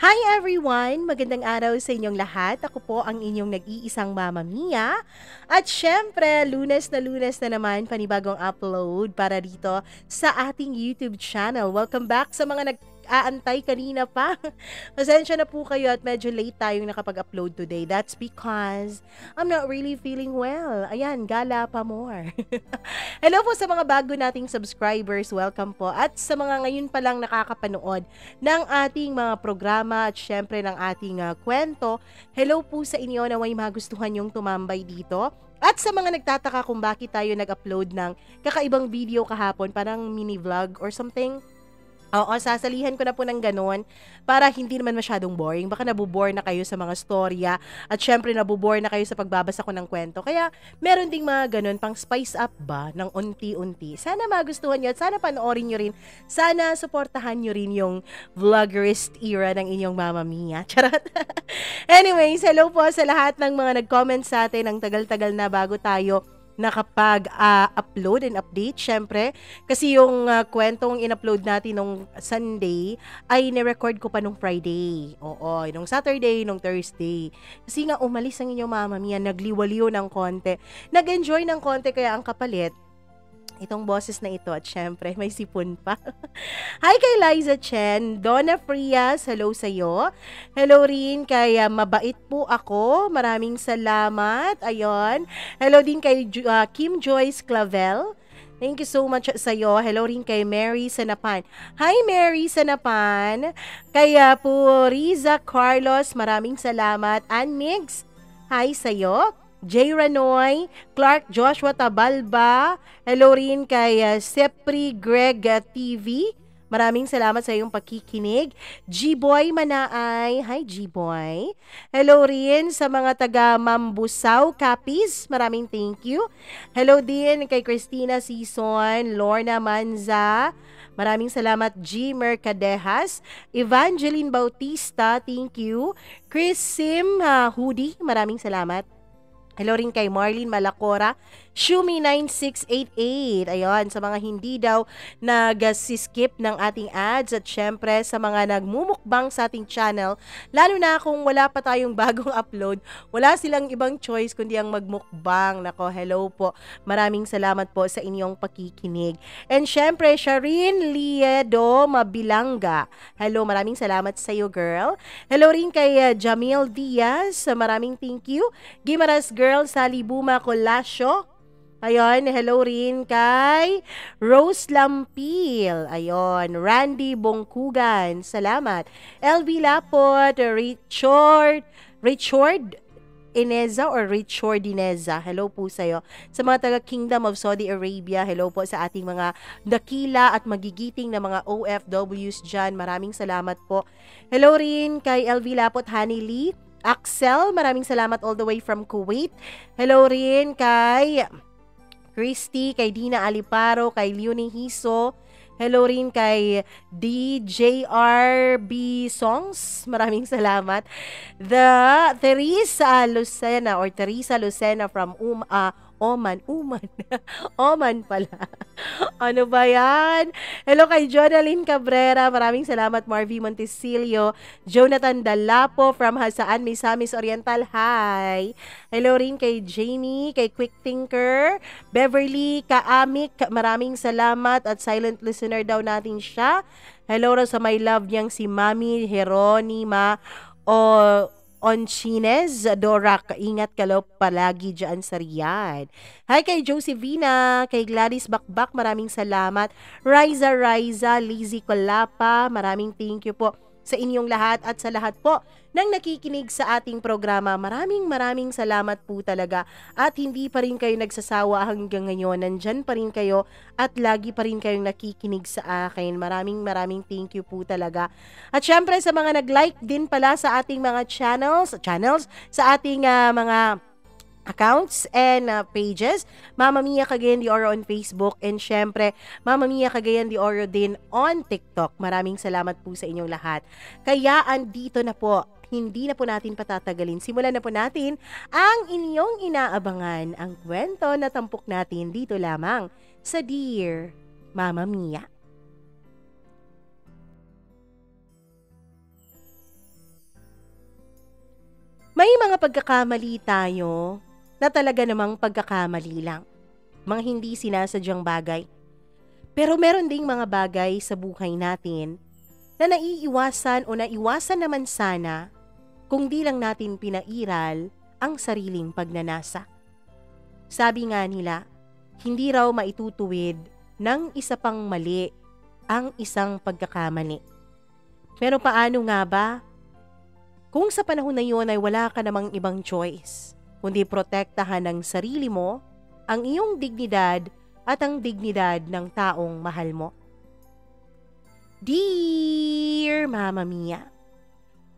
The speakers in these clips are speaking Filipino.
Hi everyone! Magandang araw sa inyong lahat. Ako po ang inyong nag-iisang Mama Mia. At syempre, lunes na naman panibagong upload para dito sa ating YouTube channel. Welcome back sa mga nag-aantay kanina pa. Pasensya na po kayo at medyo late tayong nakapag-upload today. That's because I'm not really feeling well. Ayan, gala pa more. Hello po sa mga bago nating subscribers. Welcome po. At sa mga ngayon pa lang nakakapanood ng ating mga programa at syempre ng ating kwento. Hello po sa inyo na may magustuhan yung tumambay dito. At sa mga nagtataka kung bakit tayo nag-upload ng kakaibang video kahapon, parang mini vlog or something. Oo, sasalihan ko na po ng ganun para hindi naman masyadong boring. Baka nabubore na kayo sa mga storya at syempre nabubore na kayo sa pagbabasa ko ng kwento. Kaya meron ding mga ganun pang spice up ba ng unti-unti. Sana magustuhan nyo at sana panoorin nyo rin. Sana suportahan nyo rin yung vloggerist era ng inyong Mama Mia. Charot! Anyways, hello po sa lahat ng mga nag-comment sa atin ng tagal-tagal na bago tayo nakapag-upload and update, syempre. Kasi yung kwentong in-upload natin nung Sunday ay ni-record ko pa nung Friday. Oo, nung Saturday, nung Thursday. Kasi nga umalis ang inyong Mama Mia, nagliwaliw ng konti. Nag-enjoy ng konti kaya ang kapalit itong boses na ito at syempre may sipon pa. Hi kay Liza Chen, Donna Frias, hello sa'yo. Hello rin kay Mabait po ako, maraming salamat. Ayun. Hello din kay Kim Joyce Clavel. Thank you so much sa'yo. Hello rin kay Mary Sanapan. Hi Mary Sanapan. Kay Puriza Carlos, maraming salamat. Ann Migs, hi sa'yo. Jay Ranoy, Clark Joshua Tabalba, hello rin kay Sepri Greg TV. Maraming salamat sa iyong pakikinig. G-Boy Manaay, hi G-Boy. Hello rin sa mga taga Mambusaw Capiz, maraming thank you. Hello din kay Christina Sison, Lorna Manza, maraming salamat. G. Mercadejas, Evangeline Bautista, thank you. Chris Sim Hudi, maraming salamat. Hello rin kay Marlene Malacora, Shumi9688. Ayun, sa mga hindi daw nag-skip ng ating ads at syempre sa mga nagmumukbang sa ating channel, lalo na kung wala pa tayong bagong upload, wala silang ibang choice kundi ang magmukbang. Nako, hello po. Maraming salamat po sa inyong pakikinig. And syempre, Sharin Liedo Mabilanga. Hello, maraming salamat sa iyo, girl. Hello rin kay Jamil Diaz. Maraming thank you. Gimaras Girl Sally Buma Colasio. Ayun, hello rin kay Rose Lampil. Ayun, Randy Bongkugan. Salamat. LV Lapot, Richard Ineza or Richard Ineza. Hello po sa'yo. Sa mga taga Kingdom of Saudi Arabia, hello po sa ating mga dakila at magigiting na mga OFWs dyan. Maraming salamat po. Hello rin kay LV Lapot, Honey Lee. Axel, maraming salamat all the way from Kuwait. Hello rin kay Christy, kay Dina Aliparo, kay Leonie Hiso. Hello rin kay DJRB Songs. Maraming salamat. Teresa Lucena from Oman. Oman pala. Ano ba yan? Hello kay Jonalyn Cabrera. Maraming salamat. Marvy Montesilio. Jonathan Dalapo from Hasaan, Misamis Oriental. Hi. Hello rin kay Jamie, kay Quick Thinker, Beverly Kaamik. Maraming salamat at silent listener daw natin siya. Hello rin sa my love niyang si Mami Jeronima Onchines, Dora, ingat ka daw palagi dyan sa Riyadh. Hi kay Josephina, kay Gladys Bakbak, maraming salamat. Riza, Lizzie Colapa, maraming thank you po sa inyong lahat at sa lahat po ng nakikinig sa ating programa. Maraming salamat po talaga at hindi pa rin kayo nagsasawa hanggang ngayon. Nandyan pa rin kayo at lagi pa rin kayong nakikinig sa akin. Maraming thank you po talaga. At syempre sa mga nag-like din pala sa ating mga channels sa ating mga accounts and pages. Mama Mia Cagayan de Oro on Facebook and syempre Mama Mia Cagayan de Oro din on TikTok. Maraming salamat po sa inyong lahat. Kaya andito na po, hindi na po natin patatagalin. Simulan na po natin ang inyong inaabangan, ang kwento na tampok natin dito lamang sa Dear Mama Mia. May mga pagkakamali tayo na talaga namang pagkakamali lang. Mga hindi sinasadyang bagay. Pero meron ding mga bagay sa buhay natin na naiiwasan o naiwasan naman sana kung di lang natin pinairal ang sariling pagnanasa. Sabi nga nila, hindi raw maitutuwid ng isa pang mali ang isang pagkakamali. Pero paano nga ba kung sa panahon na yun ay wala ka namang ibang choice, kundi protektahan ng sarili mo, ang iyong dignidad at ang dignidad ng taong mahal mo? Dear Mama Mia,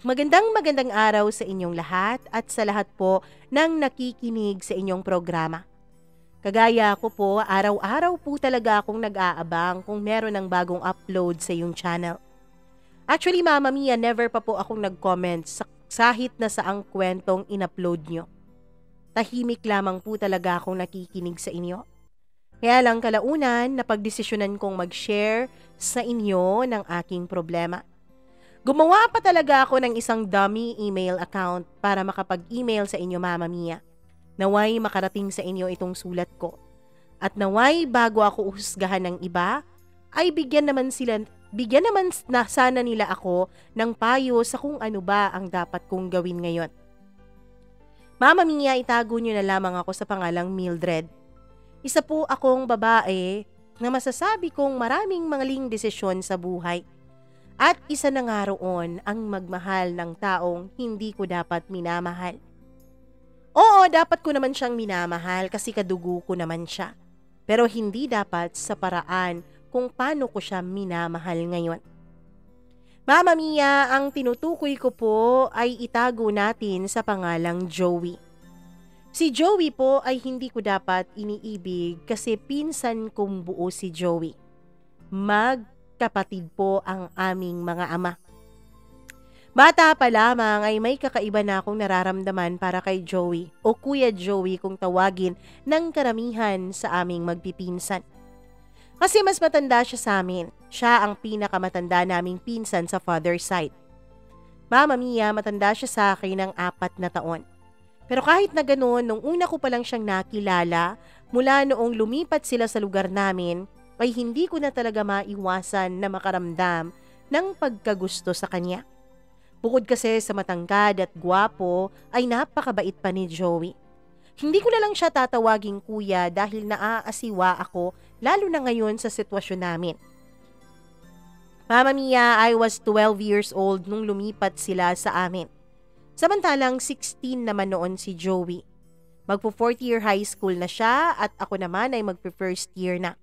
magandang araw sa inyong lahat at sa lahat po ng nakikinig sa inyong programa. Kagaya ko po, araw-araw po talaga akong nag-aabang kung meron ng bagong upload sa iyong channel. Actually, Mama Mia, never pa po akong nag-comment kahit na saang kwentong in-upload nyo. Tahimik lamang po talaga akong nakikinig sa inyo. Kaya lang kalaunan, napagdesisyonan kong mag-share sa inyo ng aking problema. Gumawa pa talaga ako ng isang dummy email account para makapag-email sa inyo, Mama Mia. Naway makarating sa inyo itong sulat ko. At naway bago ako uhusgahan ng iba, ay bigyan naman na sana nila ako ng payo sa kung ano ba ang dapat kong gawin ngayon. Mama Mia, itago nyo na lamang ako sa pangalang Mildred. Isa po akong babae na masasabi kong maraming maling desisyon sa buhay. At isa na nga roon ang magmahal ng taong hindi ko dapat minamahal. Oo, dapat ko naman siyang minamahal kasi kadugo ko naman siya. Pero hindi dapat sa paraan kung paano ko siya minamahal ngayon. Mama Mia, ang tinutukoy ko po ay itago natin sa pangalang Joey. Si Joey po ay hindi ko dapat iniibig kasi pinsan kong buo si Joey. Magkapatid po ang aming mga ama. Bata pa lamang ay may kakaiba na akong nararamdaman para kay Joey o Kuya Joey kung tawagin ng karamihan sa aming magpipinsan. Kasi mas matanda siya sa amin. Siya ang pinakamatanda naming pinsan sa father's side. Mama Mia, matanda siya sa akin ng 4 na taon. Pero kahit na ganoon, nung una ko pa lang siyang nakilala, mula noong lumipat sila sa lugar namin, ay hindi ko na talaga maiwasan na makaramdam ng pagkagusto sa kanya. Bukod kasi sa matangkad at gwapo, ay napakabait pa ni Joey. Hindi ko na lang siya tatawaging kuya dahil naaasiwa ako, lalo na ngayon sa sitwasyon namin. Mama Mia, I was 12 years old nung lumipat sila sa amin. Samantalang 16 naman noon si Joey. Magpo-4th year high school na siya at ako naman ay magpo-first year na.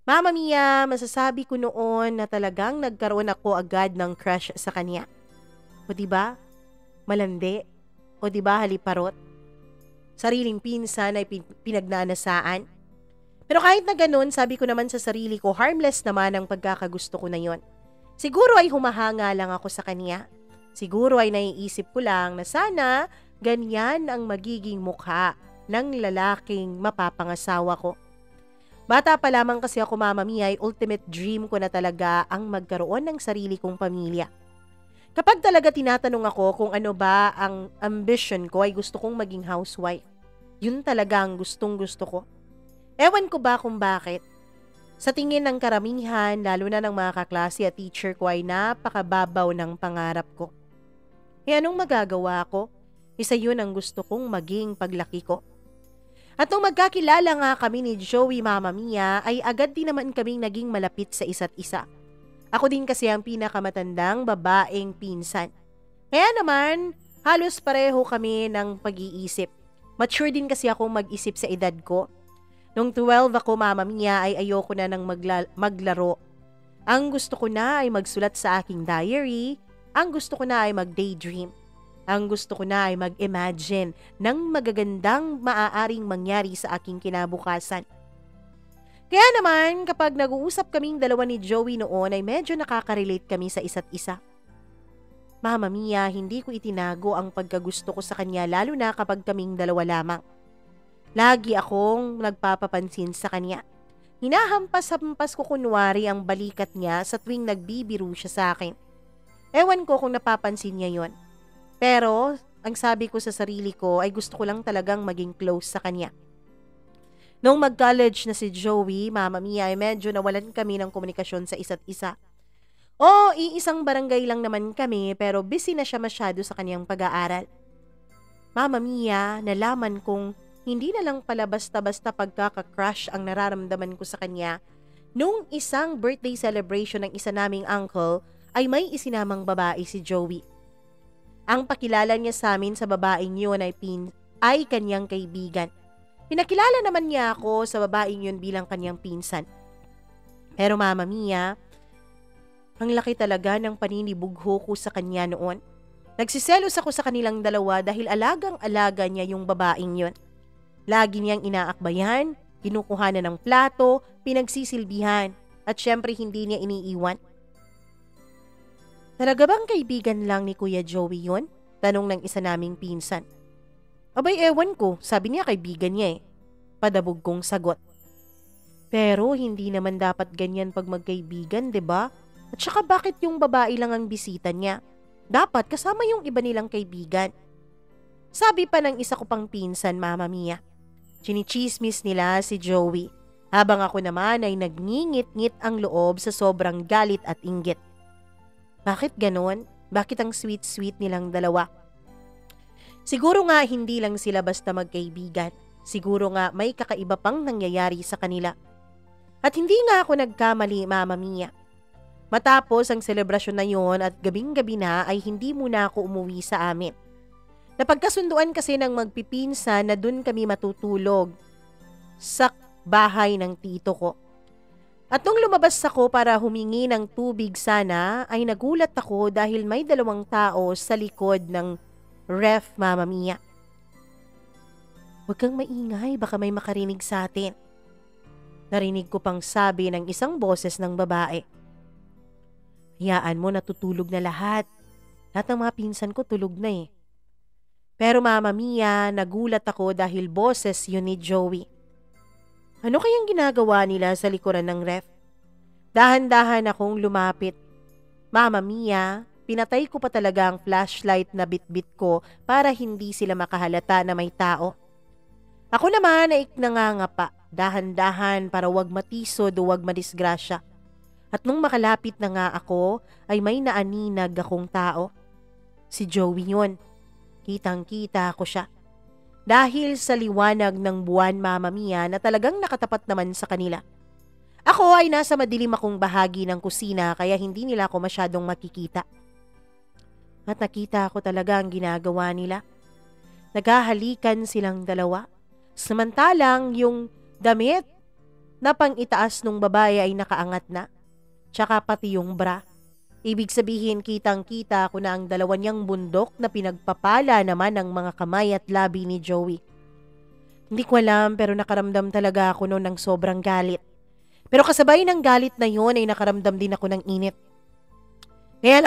Mama Mia, masasabi ko noon na talagang nagkaroon ako agad ng crush sa kanya. O diba? Malandi? O diba haliparot? Sariling pinsan ay pinagnanasaan. Pero kahit na ganun, sabi ko naman sa sarili ko, harmless naman ang pagkakagusto ko na yon. Siguro ay humahanga lang ako sa kanya. Siguro ay naiisip ko lang na sana ganyan ang magiging mukha ng lalaking mapapangasawa ko. Bata pa lamang kasi ako, Mama Mia, ay ultimate dream ko na talaga ang magkaroon ng sarili kong pamilya. Kapag talaga tinatanong ako kung ano ba ang ambition ko, ay gusto kong maging housewife. Yun talaga ang gustong-gusto ko. Ewan ko ba kung bakit. Sa tingin ng karamihan, lalo na ng mga kaklase at teacher ko, ay napakababaw ng pangarap ko. E anong magagawa ko? Isa yun ang gusto kong maging paglaki ko. At nung magkakilala nga kami ni Joey, Mama Mia, ay agad din naman kaming naging malapit sa isa't isa. Ako din kasi ang pinakamatandang babaeng pinsan. Kaya naman, halos pareho kami ng pag-iisip. Mature din kasi akong mag-isip sa edad ko. Nung 12 ako, Mama Mia, ay ayoko na ng maglaro. Ang gusto ko na ay magsulat sa aking diary. Ang gusto ko na ay mag-daydream. Ang gusto ko na ay mag-imagine ng magagandang maaaring mangyari sa aking kinabukasan. Kaya naman, kapag nag-uusap kaming dalawa ni Joey noon ay medyo nakaka-relate kami sa isa't isa. Mama Mia, hindi ko itinago ang pagkagusto ko sa kanya lalo na kapag kaming dalawa lamang. Lagi akong nagpapapansin sa kanya. Hinahampas-hampas ko kunwari ang balikat niya sa tuwing nagbibiro siya sa akin. Ewan ko kung napapansin niya yon. Pero ang sabi ko sa sarili ko ay gusto ko lang talagang maging close sa kanya. Nung mag-college na si Joey, Mama Mia, ay medyo nawalan kami ng komunikasyon sa isa't isa. Iisang barangay lang naman kami pero busy na siya masyado sa kanyang pag-aaral. Mama Mia, nalaman kong hindi na lang pala basta-basta pagkaka-crush ang nararamdaman ko sa kanya nung isang birthday celebration ng isa naming uncle ay may isinamang babae si Joey. Ang pakilala niya sa amin sa babaeng yun ay kanyang kaibigan. Pinakilala naman niya ako sa babaeng yun bilang kanyang pinsan. Pero Mama Mia, ang laki talaga ng paninibugho ko sa kanya noon. Nagsiselos ako sa kanilang dalawa dahil alagang-alaga niya yung babaeng yun. Lagi niyang inaakbayan, kinukuhanan ng plato, pinagsisilbihan, at syempre hindi niya iniiwan. Talaga bang kaibigan lang ni Kuya Joey yun? Tanong ng isa naming pinsan. Abay ewan ko, sabi niya kaibigan niya eh. Padabog kong sagot. Pero hindi naman dapat ganyan pag magkaibigan, 'di ba? At saka bakit yung babae lang ang bisita niya? Dapat kasama yung iba nilang kaibigan. Sabi pa ng isa ko pang pinsan, Mama Mia. Chinichismis nila si Joey, habang ako naman ay nagngingit-ngit ang loob sa sobrang galit at inggit. Bakit ganon? Bakit ang sweet-sweet nilang dalawa? Siguro nga hindi lang sila basta magkaibigan. Siguro nga may kakaiba pang nangyayari sa kanila. At hindi nga ako nagkamali, Mama Mia. Matapos ang selebrasyon na yon at gabing-gabi na ay hindi muna ako umuwi sa amin. Napagkasunduan kasi ng magpipinsan na dun kami matutulog sa bahay ng tito ko. At nung lumabas ako para humingi ng tubig sana ay nagulat ako dahil may dalawang tao sa likod ng ref, Mama Mia. Huwag kang maingay, baka may makarinig sa atin. Narinig ko pang sabi ng isang boses ng babae. Hayaan mo, natutulog na lahat. Lahat ng mga pinsan ko tulog na eh. Pero Mama Mia, nagulat ako dahil boses yun ni Joey. Ano kayang ginagawa nila sa likuran ng ref? Dahan-dahan akong lumapit. Mama Mia, pinatay ko pa talaga ang flashlight na bitbit ko para hindi sila makahalata na may tao. Ako naman ay nangangapa, dahan-dahan para wag matisod o wag madisgrasya. At nung makalapit na nga ako, ay may naaninag akong tao. Si Joey yun. Kitang-kita ko siya. Dahil sa liwanag ng buwan, Mama Mia, na talagang nakatapat naman sa kanila. Ako ay nasa madilim akong bahagi ng kusina kaya hindi nila ako masyadong makikita. At nakita ko talaga ang ginagawa nila. Naghahalikan silang dalawa. Samantalang yung damit na pang-itaas nung babae ay nakaangat na. Tsaka pati yung bra. Ibig sabihin kitang-kita ko na ang dalawa niyang bundok na pinagpapala naman ng mga kamay at labi ni Joey. Hindi ko alam pero nakaramdam talaga ako noon ng sobrang galit. Pero kasabay ng galit na yun ay nakaramdam din ako ng init. Kaya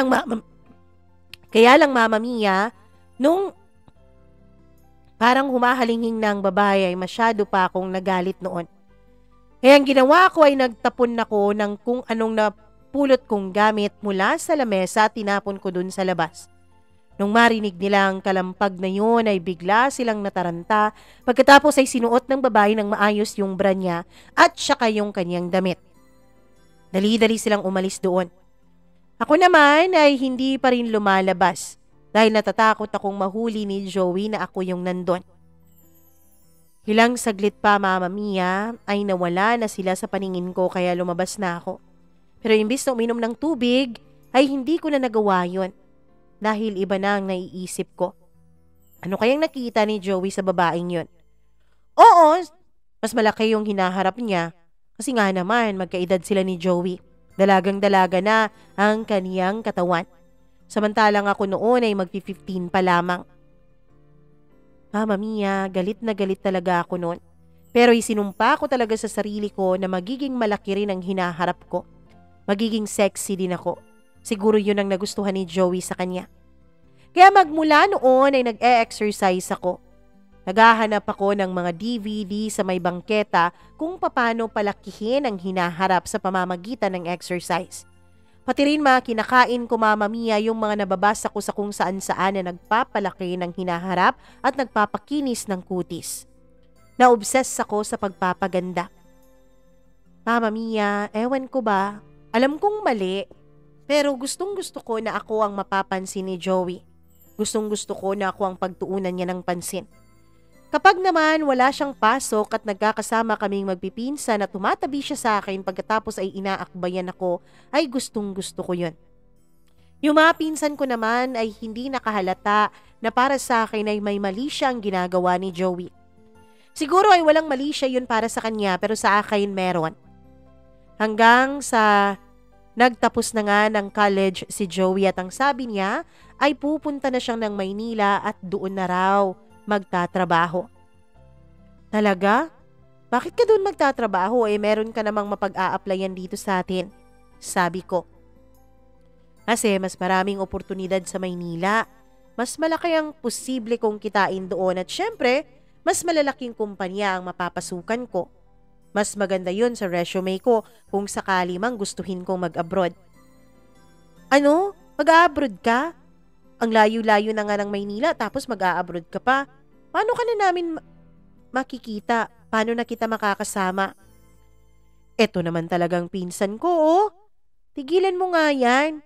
lang Mama Mia, nung parang humahalinging ng babae ay masyado pa akong nagalit noon. Kaya ang ginawa ko ay nagtapon ako ng kung anong napulot kong gamit mula sa lamesa at tinapon ko dun sa labas. Nung marinig nila ang kalampag na yun ay bigla silang nataranta pagkatapos ay sinuot ng babae ng maayos yung bra niya at saka yung kanyang damit. Dali-dali silang umalis doon. Ako naman ay hindi pa rin lumalabas dahil natatakot akong mahuli ni Joey na ako yung nandun. Ilang saglit pa, Mama Mia, ay nawala na sila sa paningin ko kaya lumabas na ako. Pero imbis na uminom ng tubig ay hindi ko na nagawa yun. Dahil iba na ang naiisip ko. Ano kayang nakita ni Joey sa babaeng yun? Oo, mas malaki yung hinaharap niya. Kasi nga naman, magkaedad sila ni Joey. Dalagang-dalaga na ang kaniyang katawan. Samantalang ako noon ay magpi-15 pa lamang. Mama Mia, galit na galit talaga ako noon. Pero isinumpa ko talaga sa sarili ko na magiging malaki rin ang hinaharap ko. Magiging sexy din ako. Siguro yun ang nagustuhan ni Joey sa kanya. Kaya magmula noon ay nag-e-exercise ako. Naghahanap ako ng mga DVD sa may bangketa kung paano palakihin ang hinaharap sa pamamagitan ng exercise. Pati rin mga kinakain ko, Mama Mia, yung mga nababasa ko sa kung saan-saan na nagpapalaki ng hinaharap at nagpapakinis ng kutis. Na-obsess ako sa pagpapaganda. Mama Mia, ewan ko ba? Alam kong mali, pero gustong-gusto ko na ako ang mapapansin ni Joey. Gustong-gusto ko na ako ang pagtuunan niya ng pansin. Kapag naman wala siyang pasok at nagkakasama kaming magpipinsan at tumatabi siya sa akin pagkatapos ay inaakbayan ako, ay gustong-gusto ko yun. Yung mga pinsan ko naman ay hindi nakahalata na para sa akin ay may mali siyang ginagawa ni Joey. Siguro ay walang mali siya yun para sa kanya pero sa akin meron. Hanggang sa nagtapos na nga ng college si Joey at ang sabi niya ay pupunta na siyang ng Maynila at doon na raw magtatrabaho. Talaga? Bakit ka doon magtatrabaho? Meron ka namang mapag-a-applyan dito sa atin. Sabi ko. Kasi mas maraming oportunidad sa Maynila. Mas malaki ang posible kong kitain doon at syempre, mas malalaking kumpanya ang mapapasukan ko. Mas maganda yun sa resume ko kung sakali mang gustuhin kong mag-abroad. Ano? Mag-a-abroad ka? Ang layo-layo na nga ng Maynila tapos mag-a-abroad ka pa. Paano ka na namin makikita? Paano na kita makakasama? Eto naman talagang pinsan ko, oh. Tigilan mo nga yan.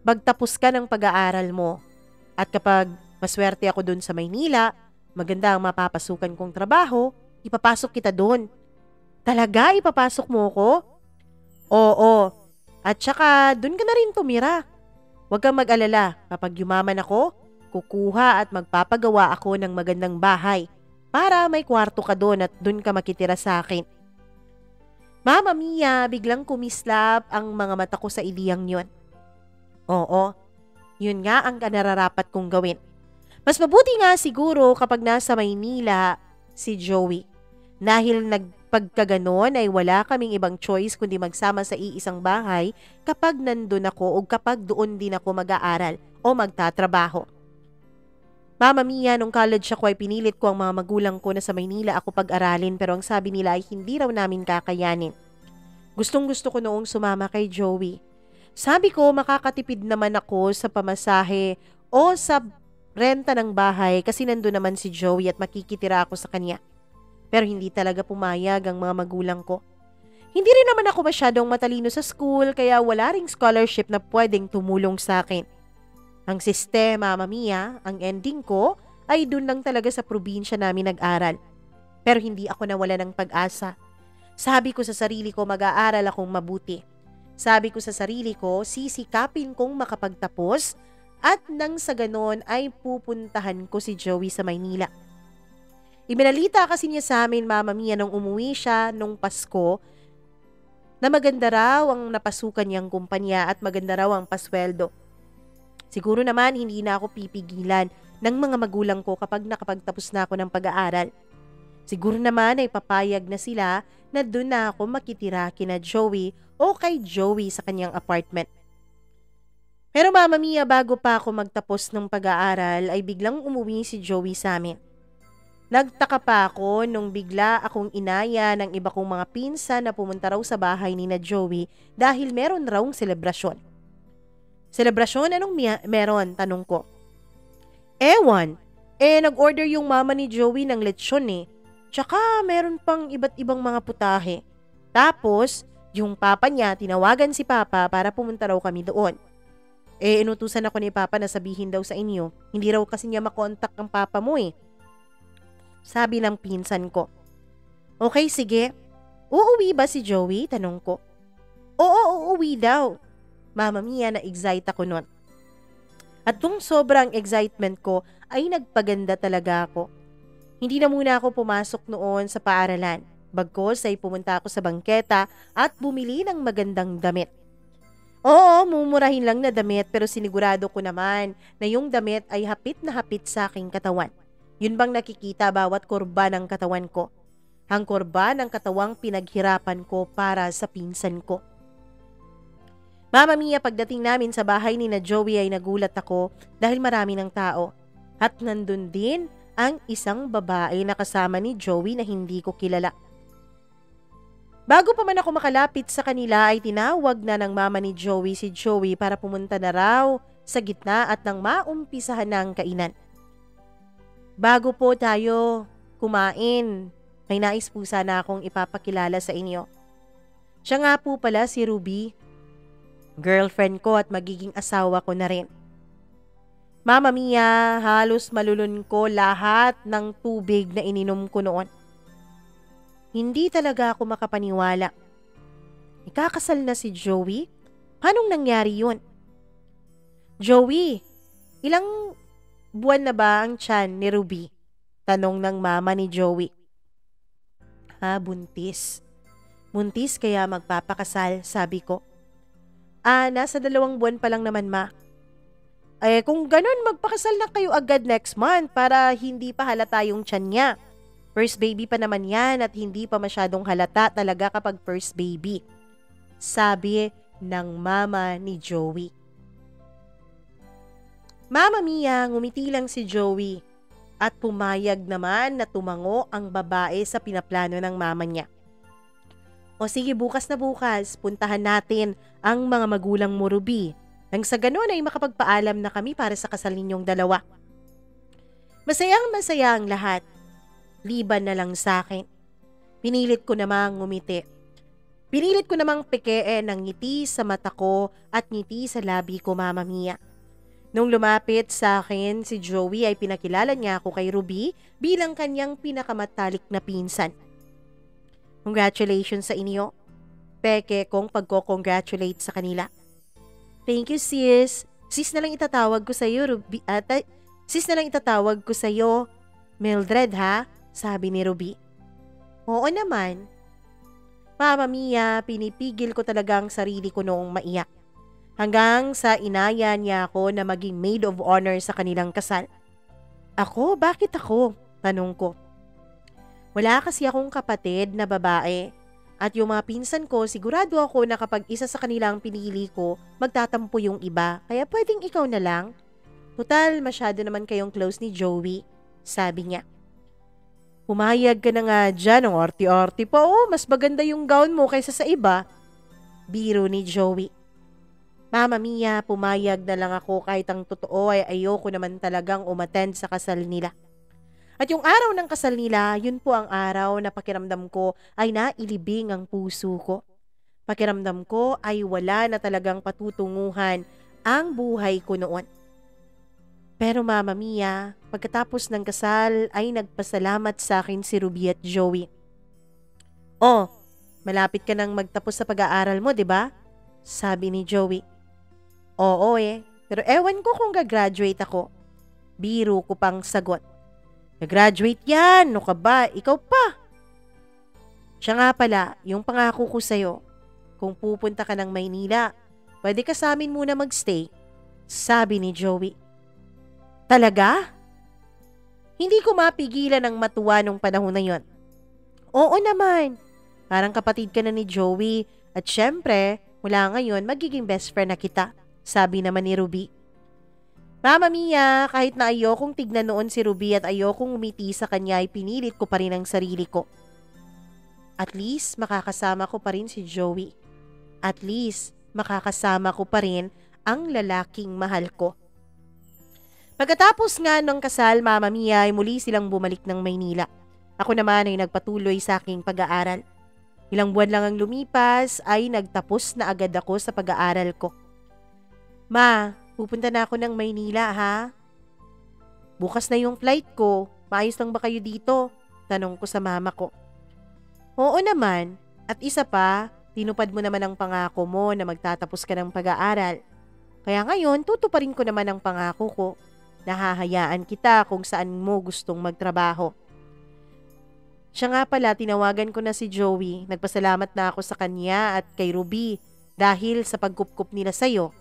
Magtapos ka ng pag-aaral mo. At kapag maswerte ako dun sa Maynila, maganda ang mapapasukan kong trabaho, ipapasok kita dun. Talaga? Ipapasok mo ko? Oo. At saka, dun ka na rin tumira. Huwag kang mag-alala. Kapag yumaman ako, kukuha at magpapagawa ako ng magandang bahay para may kwarto ka doon at doon ka makitira sa akin. Mama Mia, biglang kumislap ang mga mata ko sa ideyang yun. Oo, yun nga ang nararapat kong gawin. Mas mabuti nga siguro kapag nasa Maynila si Joey. Dahil nagpagkaganon ay wala kaming ibang choice kundi magsama sa iisang bahay kapag nandun ako o kapag doon din ako mag-aaral o magtatrabaho. Mama Mia, nung college ako ay pinilit ko ang mga magulang ko na sa Maynila ako pag-aralin pero ang sabi nila ay hindi raw namin kakayanin. Gustong-gusto ko noong sumama kay Joey. Sabi ko makakatipid naman ako sa pamasahe o sa renta ng bahay kasi nandun naman si Joey at makikitira ako sa kanya. Pero hindi talaga pumayag ang mga magulang ko. Hindi rin naman ako masyadong matalino sa school kaya wala ring scholarship na pwedeng tumulong sa akin. Ang sistema, Mama Mia, ang ending ko ay dun lang talaga sa probinsya namin nag-aral. Pero hindi ako nawala ng pag-asa. Sabi ko sa sarili ko mag-aaral akong mabuti. Sabi ko sa sarili ko sisikapin kong makapagtapos at nang sa ganon ay pupuntahan ko si Joey sa Maynila. Ibinalita kasi niya sa amin, Mama Mia, nung umuwi siya nung Pasko na maganda raw ang napasukan niyang kumpanya at maganda raw ang pasweldo. Siguro naman hindi na ako pipigilan ng mga magulang ko kapag nakapagtapos na ako ng pag-aaral. Siguro naman ay papayag na sila na doon na ako makitira kina Joey o kay Joey sa kanyang apartment. Pero Mama Mia, bago pa ako magtapos ng pag-aaral ay biglang umuwi si Joey sa amin. Nagtaka pa ako nung bigla akong inaya ng iba kong mga pinsan na pumunta raw sa bahay ni na Joey dahil meron raw selebrasyon. Selebrasyon? Anong meron? Tanong ko. Ewan. Nag-order yung mama ni Joey ng lechon eh. Tsaka meron pang iba't ibang mga putahe. Tapos, yung papa niya, tinawagan si papa para pumunta raw kami doon. Inutusan ako ni papa na sabihin daw sa inyo. Hindi raw kasi niya makontak ang papa mo eh. Sabi ng pinsan ko. Okay, sige. Uuwi ba si Joey? Tanong ko. Oo, uuwi daw. Mama Mia, na-excite ako nun. At kung sobrang excitement ko ay nagpaganda talaga ako. Hindi na muna ako pumasok noon sa paaralan. Bagkos ay pumunta ako sa bangketa at bumili ng magandang damit. Oo, mumurahin lang na damit pero sinigurado ko naman na yung damit ay hapit na hapit sa aking katawan. Yun bang nakikita bawat kurba ng katawan ko? Ang kurba ng katawang pinaghirapan ko para sa pinsan ko. Mama Mia, pagdating namin sa bahay ni na Joey ay nagulat ako dahil marami ng tao. At nandun din ang isang babae na kasama ni Joey na hindi ko kilala. Bago pa man ako makalapit sa kanila ay tinawag na ng mama ni Joey si Joey para pumunta na raw sa gitna at nang maumpisahan ng kainan. Bago po tayo kumain, may nais po sana akong ipapakilala sa inyo. Siya nga po pala si Ruby, girlfriend ko at magiging asawa ko na rin. Mama Mia, halos malulun ko lahat ng tubig na ininom ko noon. Hindi talaga ako makapaniwala. Ikakasal na si Joey? Paanong nangyari yun? Joey, ilang buwan na ba ang tiyan ni Ruby? Tanong ng mama ni Joey. Buntis. Buntis kaya magpapakasal, sabi ko. Nasa 2 buwan pa lang naman, ma. Kung ganun, magpakasal na kayo agad next month para hindi pa halata yung tiyan niya. First baby pa naman yan at hindi pa masyadong halata talaga kapag first baby. Sabi ng mama ni Joey. Mama Mia, ngumiti lang si Joey at pumayag naman na tumango ang babae sa pinaplano ng mama niya. O sige, bukas na bukas, puntahan natin ang mga magulang mo, Ruby. Nang sa ganun ay makapagpaalam na kami para sa kasal ninyong dalawa. Masayang masaya ang lahat. Liban na lang sa akin. Pinilit ko namang ngumiti. Pinilit ko namang pikeen ng ngiti sa mata ko at ngiti sa labi ko, Mama Mia. Nung lumapit sa akin si Joey ay pinakilala niya ako kay Ruby bilang kanyang pinakamatalik na pinsan. Congratulations sa inyo. Peke kong pagko-congratulate sa kanila. Thank you, sis. Sis na lang itatawag ko sa iyo, Ruby. Sis na lang itatawag ko sa iyo, Mildred, ha? Sabi ni Ruby. Oo naman. Mama Mia, pinipigil ko talaga ang sarili ko noong maiyak. Hanggang sa inaya niya ako na maging maid of honor sa kanilang kasal. Ako? Bakit ako? Tanong ko. Wala kasi akong kapatid na babae. At yung mga pinsan ko, sigurado ako na kapag isa sa kanilang pinili ko, magtatampo yung iba. Kaya pwedeng ikaw na lang. Total, masyado naman kayong close ni Joey. Sabi niya. Pumayag ka na nga dyan, ang arti-arti pa. Mas maganda yung gown mo kaysa sa iba. Biro ni Joey. Mama Mia, pumayag na lang ako kahit ang totoo ay ayoko naman talagang umattend sa kasal nila. At yung araw ng kasal nila, yun po ang araw na pakiramdam ko ay nailibing ang puso ko. Pakiramdam ko ay wala na talagang patutunguhan ang buhay ko noon. Pero Mama Mia, pagkatapos ng kasal ay nagpasalamat sa akin si Ruby at Joey. Malapit ka nang magtapos sa pag-aaral mo, di ba? Sabi ni Joey. Oo pero ewan ko kung gagraduate ako. Biro ko pang sagot. Gagraduate yan, no ka ba? Ikaw pa. Siya nga pala, yung pangako ko sa'yo. Kung pupunta ka ng Maynila, pwede ka sa amin muna magstay. Sabi ni Joey. Talaga? Hindi ko mapigilan ang matuwa nung panahon na yon. Oo naman. Parang kapatid ka na ni Joey at syempre, mula ngayon magiging best friend na kita. Sabi naman ni Ruby. Mama Mia, kahit na ayokong tignan noon si Ruby at ayokong umiti sa kanya ay pinilit ko pa rin ang sarili ko. At least makakasama ko pa rin si Joey. At least makakasama ko pa rin ang lalaking mahal ko. Pagkatapos nga ng kasal, Mama Mia, ay muli silang bumalik ng Maynila. Ako naman ay nagpatuloy sa aking pag-aaral. Ilang buwan lang ang lumipas ay nagtapos na agad ako sa pag-aaral ko. Ma, pupunta na ako ng Maynila, ha? Bukas na yung flight ko. Maayos lang ba kayo dito? Tanong ko sa mama ko. Oo naman. At isa pa, tinupad mo naman ang pangako mo na magtatapos ka ng pag-aaral. Kaya ngayon, tutuparin ko naman ang pangako ko. Nahahayaan kita kung saan mo gustong magtrabaho. Siya nga pala, tinawagan ko na si Joey. Nagpasalamat na ako sa kanya at kay Ruby dahil sa pagkupkup nila sa'yo.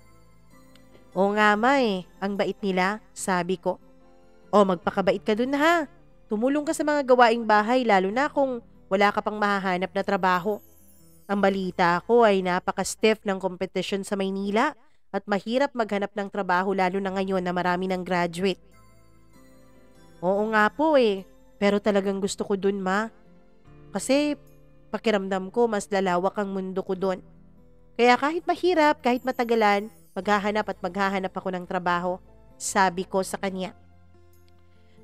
Oo nga ma ang bait nila, sabi ko. Magpakabait ka dun ha. Tumulong ka sa mga gawaing bahay lalo na kung wala ka pang mahahanap na trabaho. Ang balita ko ay napaka-stiff ng competition sa Maynila at mahirap maghanap ng trabaho lalo na ngayon na marami ng graduate. Oo nga po pero talagang gusto ko dun ma. Kasi Pakiramdam ko mas lalawak ang mundo ko doon. Kaya kahit mahirap, kahit matagalan, maghahanap ako ng trabaho, sabi ko sa kanya.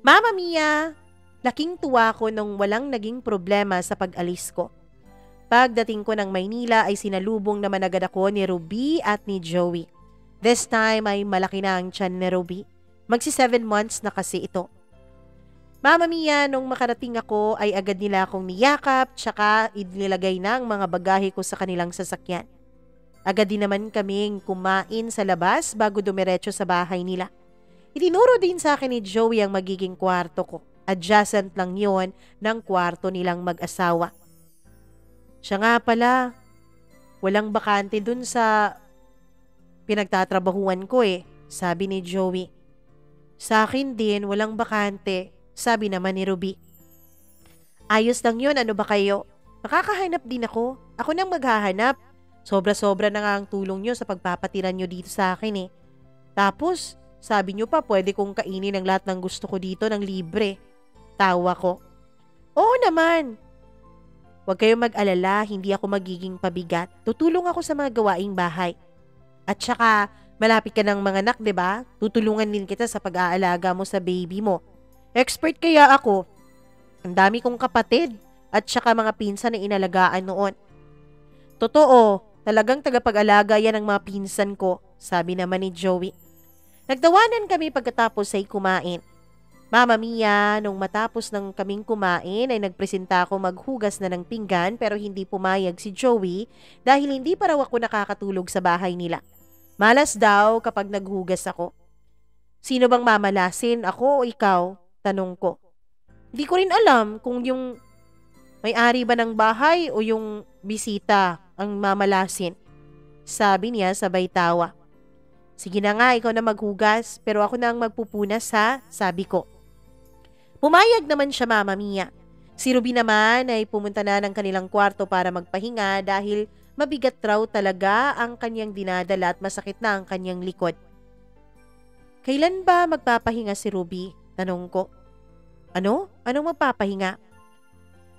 Mama Mia, laking tuwa ko nung walang naging problema sa pag-alis ko. Pagdating ko ng Maynila ay sinalubong naman agad ako ni Ruby at ni Joey. This time ay malaki na ang tiyan ni Ruby. Magsi 7 months na kasi ito. Mama Mia, nung makarating ako ay agad nila akong niyakap tsaka inilagay na ang mga bagahe ko sa kanilang sasakyan. Agad din naman kaming kumain sa labas bago dumiretso sa bahay nila. Itinuro din sa akin ni Joey ang magiging kwarto ko. Adjacent lang yon ng kwarto nilang mag-asawa. Siya nga pala, walang bakante dun sa pinagtatrabahuan ko sabi ni Joey. Sa akin din, walang bakante, sabi naman ni Ruby. Ayos lang yun, ano ba kayo? Makakahanap din ako. Ako nang maghahanap. Sobra-sobra na nga ang tulong nyo sa pagpapatiran nyo dito sa akin Tapos, sabi nyo pa pwede kong kainin ang lahat ng gusto ko dito ng libre. Tawa ko. Oo naman. Huwag kayong mag-alala, hindi ako magiging pabigat. Tutulong ako sa mga gawaing bahay. At saka, malapit ka ng mga anak, 'di ba? Tutulungan din kita sa pag-aalaga mo sa baby mo. Expert kaya ako. Ang dami kong kapatid at saka mga pinsan na inalagaan noon. Totoo, talagang tagapag-alaga yan ang mga pinsan ko, sabi naman ni Joey. Nagtawanan kami pagkatapos ay kumain. Mama Mia, nung matapos ng kaming kumain ay nagpresenta ako maghugas na ng pinggan pero hindi pumayag si Joey dahil hindi pa raw ako nakakatulog sa bahay nila. Malas daw kapag naghugas ako. Sino bang mamalasin, ako o ikaw? Tanong ko. Hindi ko rin alam kung yung may-ari ba ng bahay o yung bisita ang mamalasin. Sabi niya sabay tawa. Sige na nga, ikaw na maghugas pero ako na ang magpupunas ha, sabi ko. Pumayag naman siya, Mama Mia. Si Ruby naman ay pumunta na ng kanilang kwarto para magpahinga dahil mabigat raw talaga ang kanyang dinadala at masakit na ang kanyang likod. Kailan ba magpapahinga si Ruby? Tanong ko. Ano? Anong magpapahinga?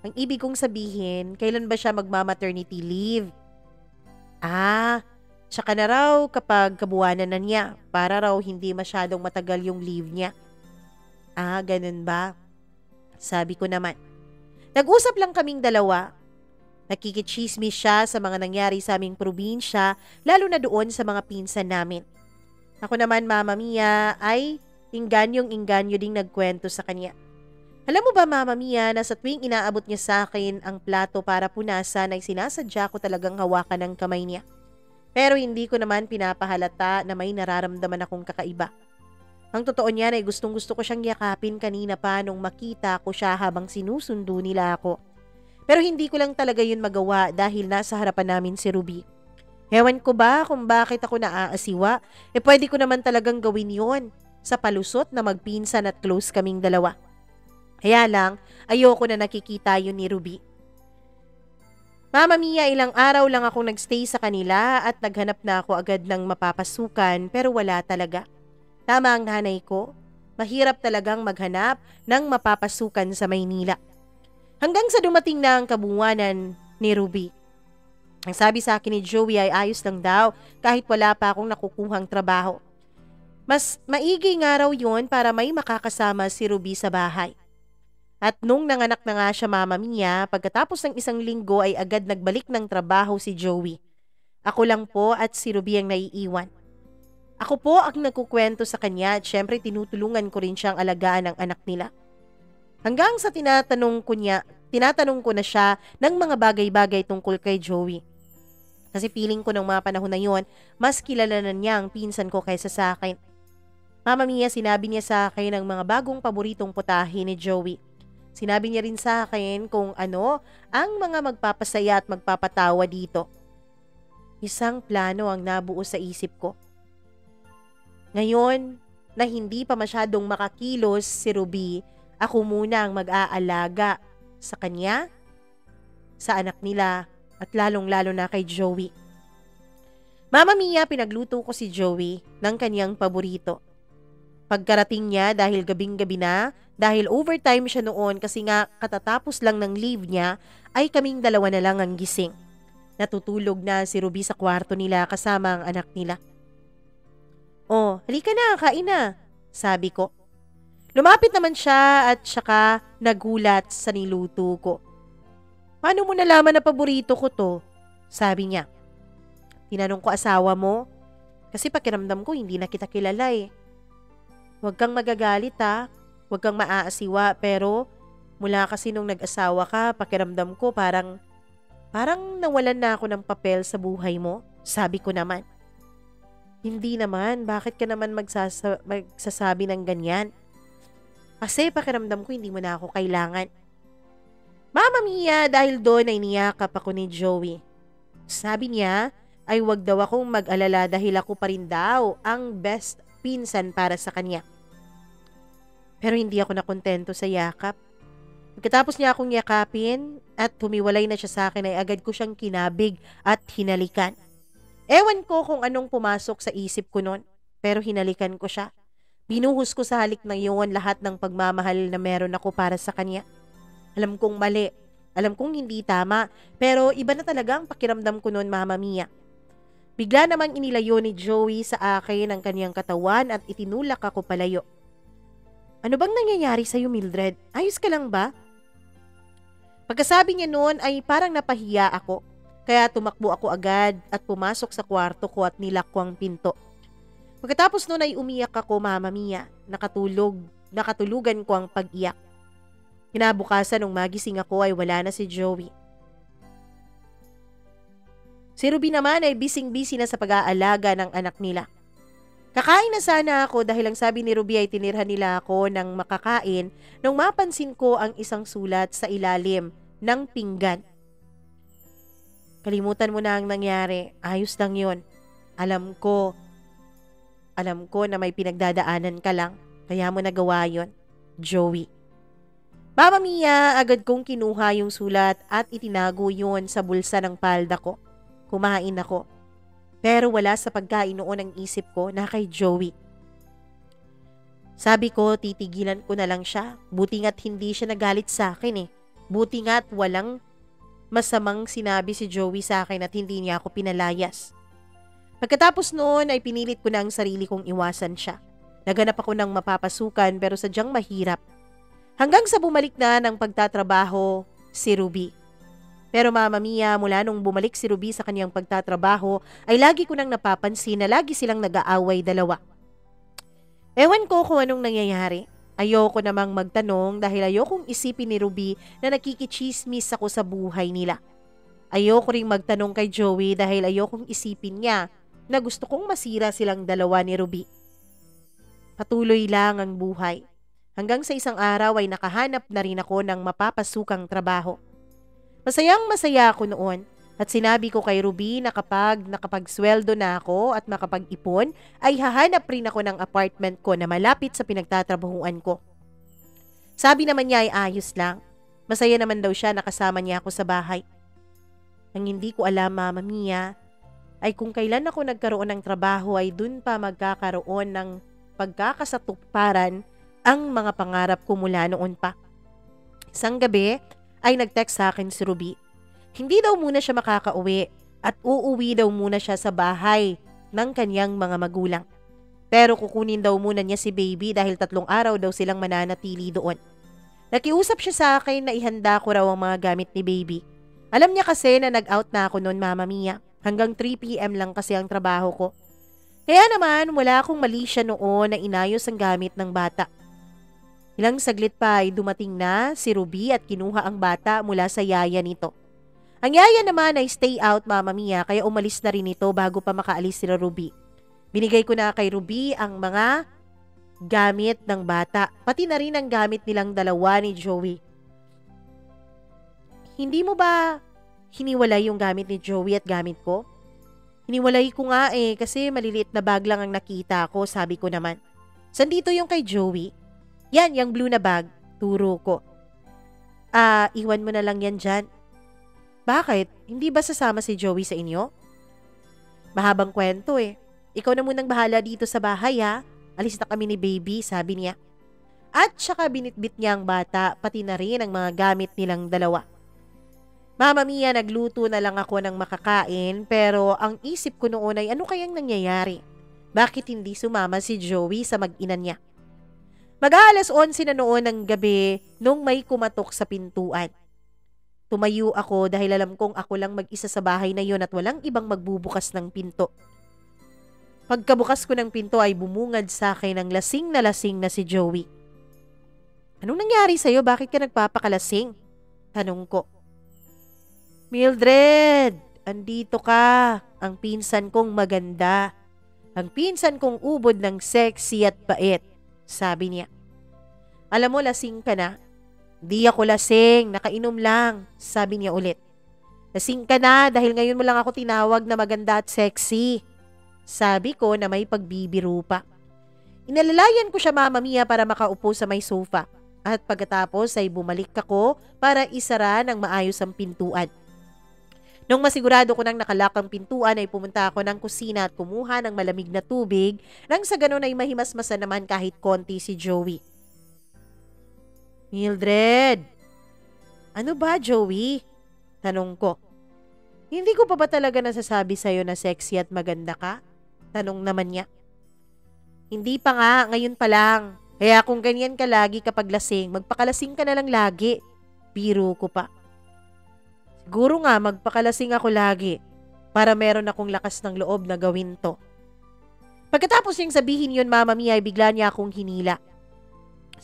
Ang ibig kong sabihin, kailan ba siya magma-maternity leave? Tsaka na raw kapag kabuwanan na niya para raw hindi masyadong matagal yung leave niya. Ganun ba? Sabi ko naman. Nag-usap lang kaming dalawa. Nakikichismis siya sa mga nangyari sa aming probinsya, lalo na doon sa mga pinsan namin. Ako naman, Mama Mia, ay inganyo ding nagkwento sa kanya. Alam mo ba, Mama Mia, na sa tuwing inaabot niya sa akin ang plato para punasan ay sinasadya ko talagang hawakan ng kamay niya. Pero hindi ko naman pinapahalata na may nararamdaman akong kakaiba. Ang totoo niyan ay gustong-gusto ko siyang yakapin kanina pa nung makita ko siya habang sinusundo nila ako. Pero hindi ko lang talaga yun magawa dahil nasa harapan namin si Ruby. Ewan ko ba kung bakit ako naaasiwa? Pwede ko naman talagang gawin yon sa palusot na magpinsan at close kaming dalawa. Kaya lang, ayoko na nakikita yun ni Ruby. Mama Mia, ilang araw lang akong nagstay sa kanila at naghanap na ako agad ng mapapasukan pero wala talaga. Tama ang nanay ko, mahirap talagang maghanap ng mapapasukan sa Maynila. Hanggang sa dumating na ang kabuwanan ni Ruby. Ang sabi sa akin ni Joey ay ayos lang daw kahit wala pa akong nakukuhang trabaho. Mas maigi nga raw yun para may makakasama si Ruby sa bahay. At nung nanganak na nga siya, Mama Mia, pagkatapos ng 1 linggo ay agad nagbalik ng trabaho si Joey. Ako lang po at si Ruby ang naiiwan. Ako po ang nagkukwento sa kanya at syempre tinutulungan ko rin siyang alagaan ng anak nila. Hanggang sa tinatanong ko na siya ng mga bagay-bagay tungkol kay Joey. Kasi feeling ko nung mga panahon na yon, mas kilala na niya ang pinsan ko kaysa sa akin. Mama Mia, sinabi niya sa akin ang mga bagong paboritong putahe ni Joey. Sinabi niya rin sa akin kung ano ang mga magpapasaya at magpapatawa dito. Isang plano ang nabuo sa isip ko. Ngayon na hindi pa masyadong makakilos si Ruby, ako muna ang mag-aalaga sa kanya, sa anak nila at lalong-lalo na kay Joey. Mama Mia, pinagluto ko si Joey ng kanyang paborito. Pagkarating niya dahil gabing-gabi na, dahil overtime siya noon kasi nga katatapos lang ng leave niya, ay kaming dalawa na lang ang gising. Natutulog na si Ruby sa kwarto nila kasama ang anak nila. "Oh, halika na, kain na," sabi ko. Lumapit naman siya at saka nagulat sa niluto ko. "Paano mo nalaman na paborito ko to?" sabi niya. Tinanong ko, "Asawa mo? Kasi pakiramdam ko hindi na kita kilala eh." "Huwag kang magagalit ha. Huwag kang maaasiwa, pero mula kasi nung nag-asawa ka, pakiramdam ko parang nawalan na ako ng papel sa buhay mo," sabi ko naman. "Hindi naman, bakit ka naman magsasabi ng ganyan? Kasi pakiramdam ko hindi mo na ako kailangan." Mama Mia, dahil doon ay niyakap ako ni Joey. Sabi niya ay wag daw akong mag-alala dahil ako pa rin daw ang best pinsan para sa kanya. Pero hindi ako nakontento sa yakap. Pagkatapos niya akong yakapin at humiwalay na siya sa akin ay agad ko siyang kinabig at hinalikan. Ewan ko kung anong pumasok sa isip ko noon, pero hinalikan ko siya. Binuhos ko sa halik na yun lahat ng pagmamahal na meron ako para sa kanya. Alam kong mali, alam kong hindi tama, pero iba na talaga ang pakiramdam ko noon, Mama Mia. Bigla namang inilayo ni Joey sa akin ang kanyang katawan at itinulak ako palayo. "Ano bang nangyayari sa'yo, Mildred? Ayos ka lang ba?" Pagkasabi niya noon ay parang napahiya ako, kaya tumakbo ako agad at pumasok sa kwarto ko at nilak ko ang pinto. Pagkatapos noon ay umiyak ako, Mama Mia. Nakatulugan ko ang pag-iyak. Kinabukasan nung magising ako ay wala na si Joey. Si Ruby naman ay bising-busy na sa pag-aalaga ng anak nila. Kakain na sana ako dahil ang sabi ni Ruby ay tinirhan nila ako ng makakain nung mapansin ko ang isang sulat sa ilalim ng pinggan. "Kalimutan mo na ang nangyari. Ayos lang yun. Alam ko na may pinagdadaanan ka lang, kaya mo nagawa yun, Joey." Mama Mia, agad kong kinuha yung sulat at itinago yun sa bulsa ng palda ko. Kumain ako. Pero wala sa pagkain noon ang isip ko na kay Joey. Sabi ko, titigilan ko na lang siya. Buti nga't hindi siya nagalit sa akin eh. Buti nga't walang masamang sinabi si Joey sa akin at hindi niya ako pinalayas. Pagkatapos noon ay pinilit ko na ang sarili kong iwasan siya. Naganap ako ng mapapasukan pero sadyang mahirap. Hanggang sa bumalik na ng pagtatrabaho si Ruby. Pero Mama Mia, mula nung bumalik si Ruby sa kanyang pagtatrabaho, ay lagi ko nang napapansin na lagi silang nag-aaway dalawa. Ewan ko kung anong nangyayari. Ayoko namang magtanong dahil ayokong isipin ni Ruby na nakikichismis ako sa buhay nila. Ayoko ring magtanong kay Joey dahil ayokong isipin niya na gusto kong masira silang dalawa ni Ruby. Patuloy lang ang buhay. Hanggang sa isang araw ay nakahanap na rin ako ng mapapasukang trabaho. Masayang masaya ako noon at sinabi ko kay Ruby na kapag nakapagsweldo na ako at makapag-ipon ay hahanap rin ako ng apartment ko na malapit sa pinagtatrabahuan ko. Sabi naman niya ay ayos lang. Masaya naman daw siya na kasama niya ako sa bahay. Ang hindi ko alam, Mama Mia, ay kung kailan ako nagkaroon ng trabaho ay dun pa magkakaroon ng pagkakasatuparan ang mga pangarap ko mula noon pa. Isang gabi ay nag-text sa akin si Ruby. Hindi daw muna siya makakauwi at uuwi daw muna siya sa bahay ng kanyang mga magulang. Pero kukunin daw muna niya si baby dahil 3 araw daw silang mananatili doon. Nakiusap siya sa akin na ihanda ko raw ang mga gamit ni baby. Alam niya kasi na nag-out na ako noon, Mama Mia. Hanggang 3 PM lang kasi ang trabaho ko. Kaya naman wala akong mali siya noon na inayos ang gamit ng bata. Ilang saglit pa ay dumating na si Ruby at kinuha ang bata mula sa yaya nito. Ang yaya naman ay stay out, Mama Mia, kaya umalis na rin ito bago pa makaalis si Ruby. Binigay ko na kay Ruby ang mga gamit ng bata, pati na rin ang gamit nilang dalawa ni Joey. Hindi mo ba hiniwalay yung gamit ni Joey at gamit ko? Hiniwalay ko nga kasi maliliit na bag lang ang nakita ko, sabi ko naman. Sandito yung kay Joey? Yan, yung blue na bag, turo ko. Iwan mo na lang yan dyan. Bakit? Hindi ba sasama si Joey sa inyo? Mahabang kwento Ikaw na munang bahala dito sa bahay ha. Alis na kami ni baby, sabi niya. At saka binitbit niya ang bata, pati na rin ang mga gamit nilang dalawa. Mama Mia, nagluto na lang ako ng makakain pero ang isip ko noon ay ano kayang nangyayari? Bakit hindi sumama si Joey sa mag-ina niya? Mag-aalas 11 na noon ng gabi nung may kumatok sa pintuan. Tumayo ako dahil alam kong ako lang mag-isa sa bahay na yon at walang ibang magbubukas ng pinto. Pagkabukas ko ng pinto ay bumungad sa akin ang lasing na si Joey. Anong nangyari sa'yo? Bakit ka nagpapakalasing? Tanong ko. Mildred, andito ka. Ang pinsan kong maganda. Ang pinsan kong ubod ng sexy at bait, sabi niya. Alam mo, lasing ka na. Di ako lasing, nakainom lang, sabi niya ulit. Lasing ka na dahil ngayon mo lang ako tinawag na maganda at sexy. Sabi ko na may pagbibiro pa. Inalalayan ko siya, Mama Mia, para makaupo sa may sofa. At pagkatapos ay bumalik ako para isara ng maayos ang pintuan. Nung masigurado ko nang nakalak ang pintuan ay pumunta ako ng kusina at kumuha ng malamig na tubig nang sa ganun ay mahimasmasan naman kahit konti si Joey. Mildred! Ano ba, Joey? Tanong ko. Hindi ko pa ba talaga nasasabi sa'yo na sexy at maganda ka? Tanong naman niya. Hindi pa nga, ngayon pa lang. Kaya kung ganyan ka lagi kapag lasing, magpakalasing ka na lang lagi. Biro ko pa. Siguro nga magpakalasing ako lagi para meron akong lakas ng loob na gawin to. Pagkatapos niyang sabihin yun, Mama Mia, ay bigla niya akong hinila.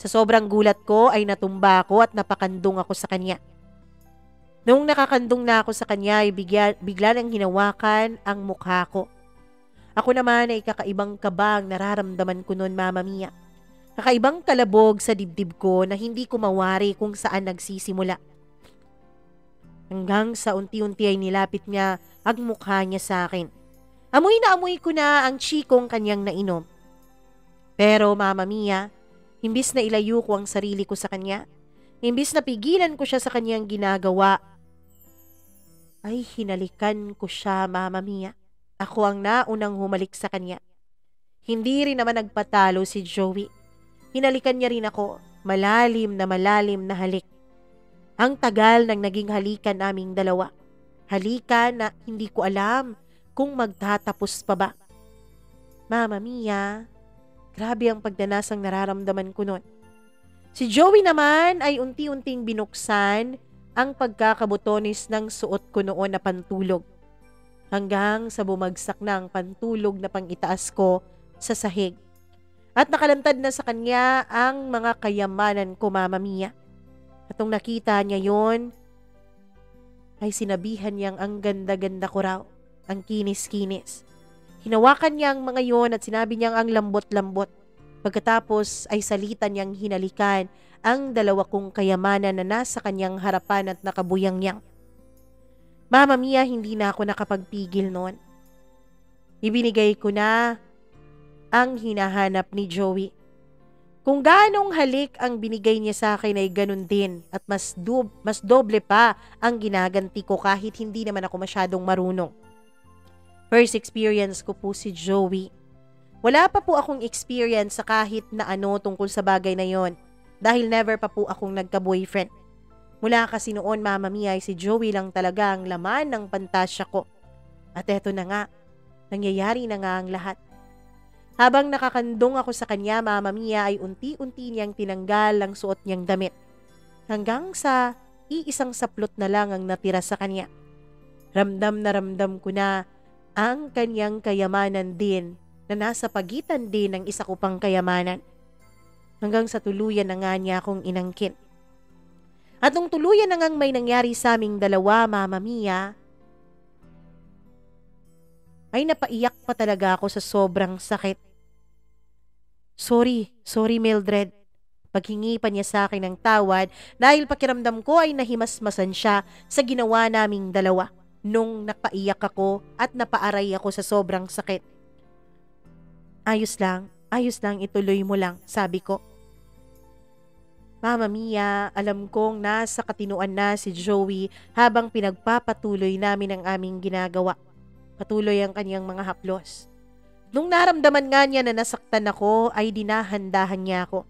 Sa sobrang gulat ko ay natumba ako at napakandong ako sa kanya. Noong nakakandong na ako sa kanya ay bigla nang hinawakan ang mukha ko. Ako naman ay kakaibang kabang nararamdaman ko noon, Mama Mia. Kakaibang kalabog sa dibdib ko na hindi ko mawari kung saan nagsisimula. Hanggang sa unti-unti ay nilapit niya ang mukha niya sa akin. Amoy na amoy ko na ang chikong kanyang nainom. Pero Mama Mia, imbis na ilayo ko ang sarili ko sa kanya, imbis na pigilan ko siya sa kanyang ginagawa, ay hinalikan ko siya, Mama Mia. Ako ang naunang humalik sa kanya. Hindi rin naman nagpatalo si Joey. Hinalikan niya rin ako, malalim na halik. Ang tagal ng naging halikan naming dalawa. Halikan na hindi ko alam kung magtatapos pa ba. Mama Mia, grabe ang pagdanasang nararamdaman ko noon. Si Joey naman ay unti-unting binuksan ang pagkakabutonis ng suot ko noon na pantulog. Hanggang sa bumagsak na ang pantulog na pangitaas ko sa sahig. At nakalantad na sa kanya ang mga kayamanan ko, Mama Mia. At nung nakita niya yon, ay sinabihan niyang ang ganda-ganda ko raw, ang kinis-kinis. Hinawakan niya ang mga yon at sinabi niyang ang lambot-lambot. Pagkatapos ay salita niyang hinalikan ang dalawa kong kayamanan na nasa kanyang harapan at nakabuyang-yang. Mama Mia, hindi na ako nakapagpigil noon. Ibinigay ko na ang hinahanap ni Joey. Kung ganong halik ang binigay niya sa akin ay ganun din at mas doble pa ang ginaganti ko kahit hindi naman ako masyadong marunong. First experience ko po si Joey. Wala pa po akong experience sa kahit na ano tungkol sa bagay na yon dahil never pa po akong nagka-boyfriend. Mula kasi noon, Mama Mia, ay si Joey lang talaga ang laman ng pantasya ko. At eto na nga, nangyayari na nga ang lahat. Habang nakakandong ako sa kanya, Mama Mia, ay unti-unti niyang tinanggal ang suot niyang damit. Hanggang sa iisang saplot na lang ang natira sa kanya. Ramdam na ramdam ko na ang kanyang kayamanan din na nasa pagitan din ng isa ko pang kayamanan. Hanggang sa tuluyan na nga niya akong inangkin. At nung tuluyan na ngang may nangyari sa aming dalawa, Mama Mia, ay napaiyak pa talaga ako sa sobrang sakit. Sorry Mildred. Paghingi pa niya sa akin ng tawad dahil pakiramdam ko ay nahimasmasan siya sa ginawa naming dalawa nung napaiyak ako at napaaray ako sa sobrang sakit. Ayos lang, ituloy mo lang, sabi ko. Mama Mia, alam kong nasa katinuan na si Joey habang pinagpapatuloy namin ang aming ginagawa. Patuloy ang kanyang mga haplos. Nung naramdaman nga niya na nasaktan ako ay dinahandahan niya ako.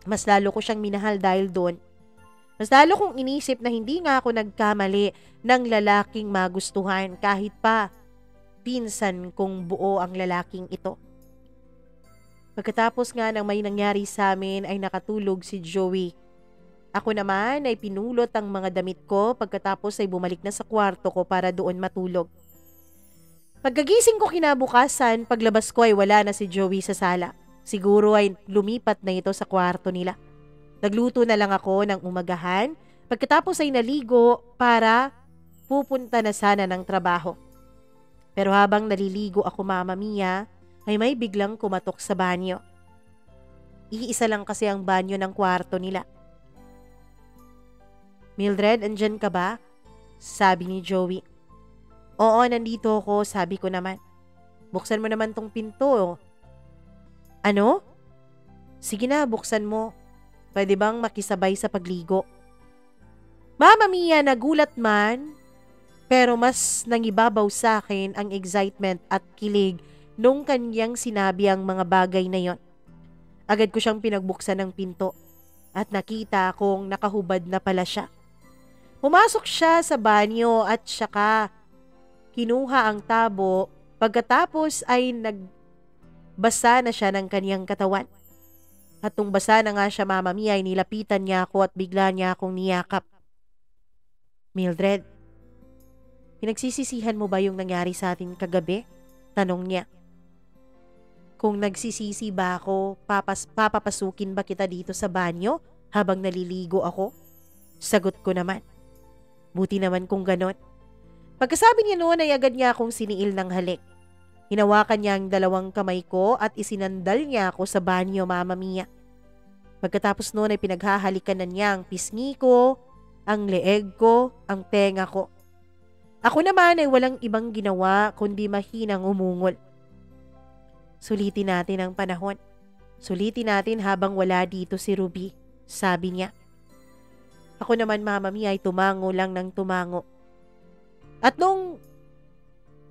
Mas lalo ko siyang minahal dahil doon. Mas lalo kong inisip na hindi nga ako nagkamali ng lalaking magustuhan kahit pa pinsan kong buo ang lalaking ito. Pagkatapos nga ng may nangyari sa amin ay nakatulog si Joey. Ako naman ay pinulot ang mga damit ko pagkatapos ay bumalik na sa kwarto ko para doon matulog. Pagkagising ko kinabukasan, paglabas ko ay wala na si Joey sa sala. Siguro ay lumipat na ito sa kwarto nila. Nagluto na lang ako ng umagahan, pagkatapos ay naligo para pupunta na sana ng trabaho. Pero habang naliligo ako, Mama Mia, ay may biglang kumatok sa banyo. Iisa lang kasi ang banyo ng kwarto nila. "Mildred, andyan ka ba?" sabi ni Joey. "Oo, nandito ako," sabi ko naman. "Buksan mo naman tong pinto." "Ano?" "Sige na, buksan mo. Pwede bang makisabay sa pagligo?" Mama Mia, nagulat man, pero mas nangibabaw sa akin ang excitement at kilig nung kanyang sinabi ang mga bagay na yon. Agad ko siyang pinagbuksan ng pinto at nakita kong nakahubad na pala siya. Pumasok siya sa banyo at saka kinuha ang tabo, pagkatapos ay nagbasa na siya ng kanyang katawan. At nung basa na nga siya, Mama Mia, ay nilapitan niya ako at bigla niya akong niyakap. "Mildred, pinagsisisihan mo ba yung nangyari sa atin kagabi?" tanong niya. "Kung nagsisisi ba ako, papapasukin ba kita dito sa banyo habang naliligo ako?" Sagot ko naman. Buti naman kung ganon. Pagkasabi niya noon ay agad niya akong siniil ng halik. Hinawakan niya ang dalawang kamay ko at isinandal niya ako sa banyo, Mama Mia. Pagkatapos noon ay pinaghahalikan na niya ang pisngi ko, ang leeg ko, ang tenga ko. Ako naman ay walang ibang ginawa kundi mahinang umungol. "Sulitin natin ang panahon. Sulitin natin habang wala dito si Ruby," sabi niya. Ako naman, Mama Mia, ay tumango lang ng tumango. At nung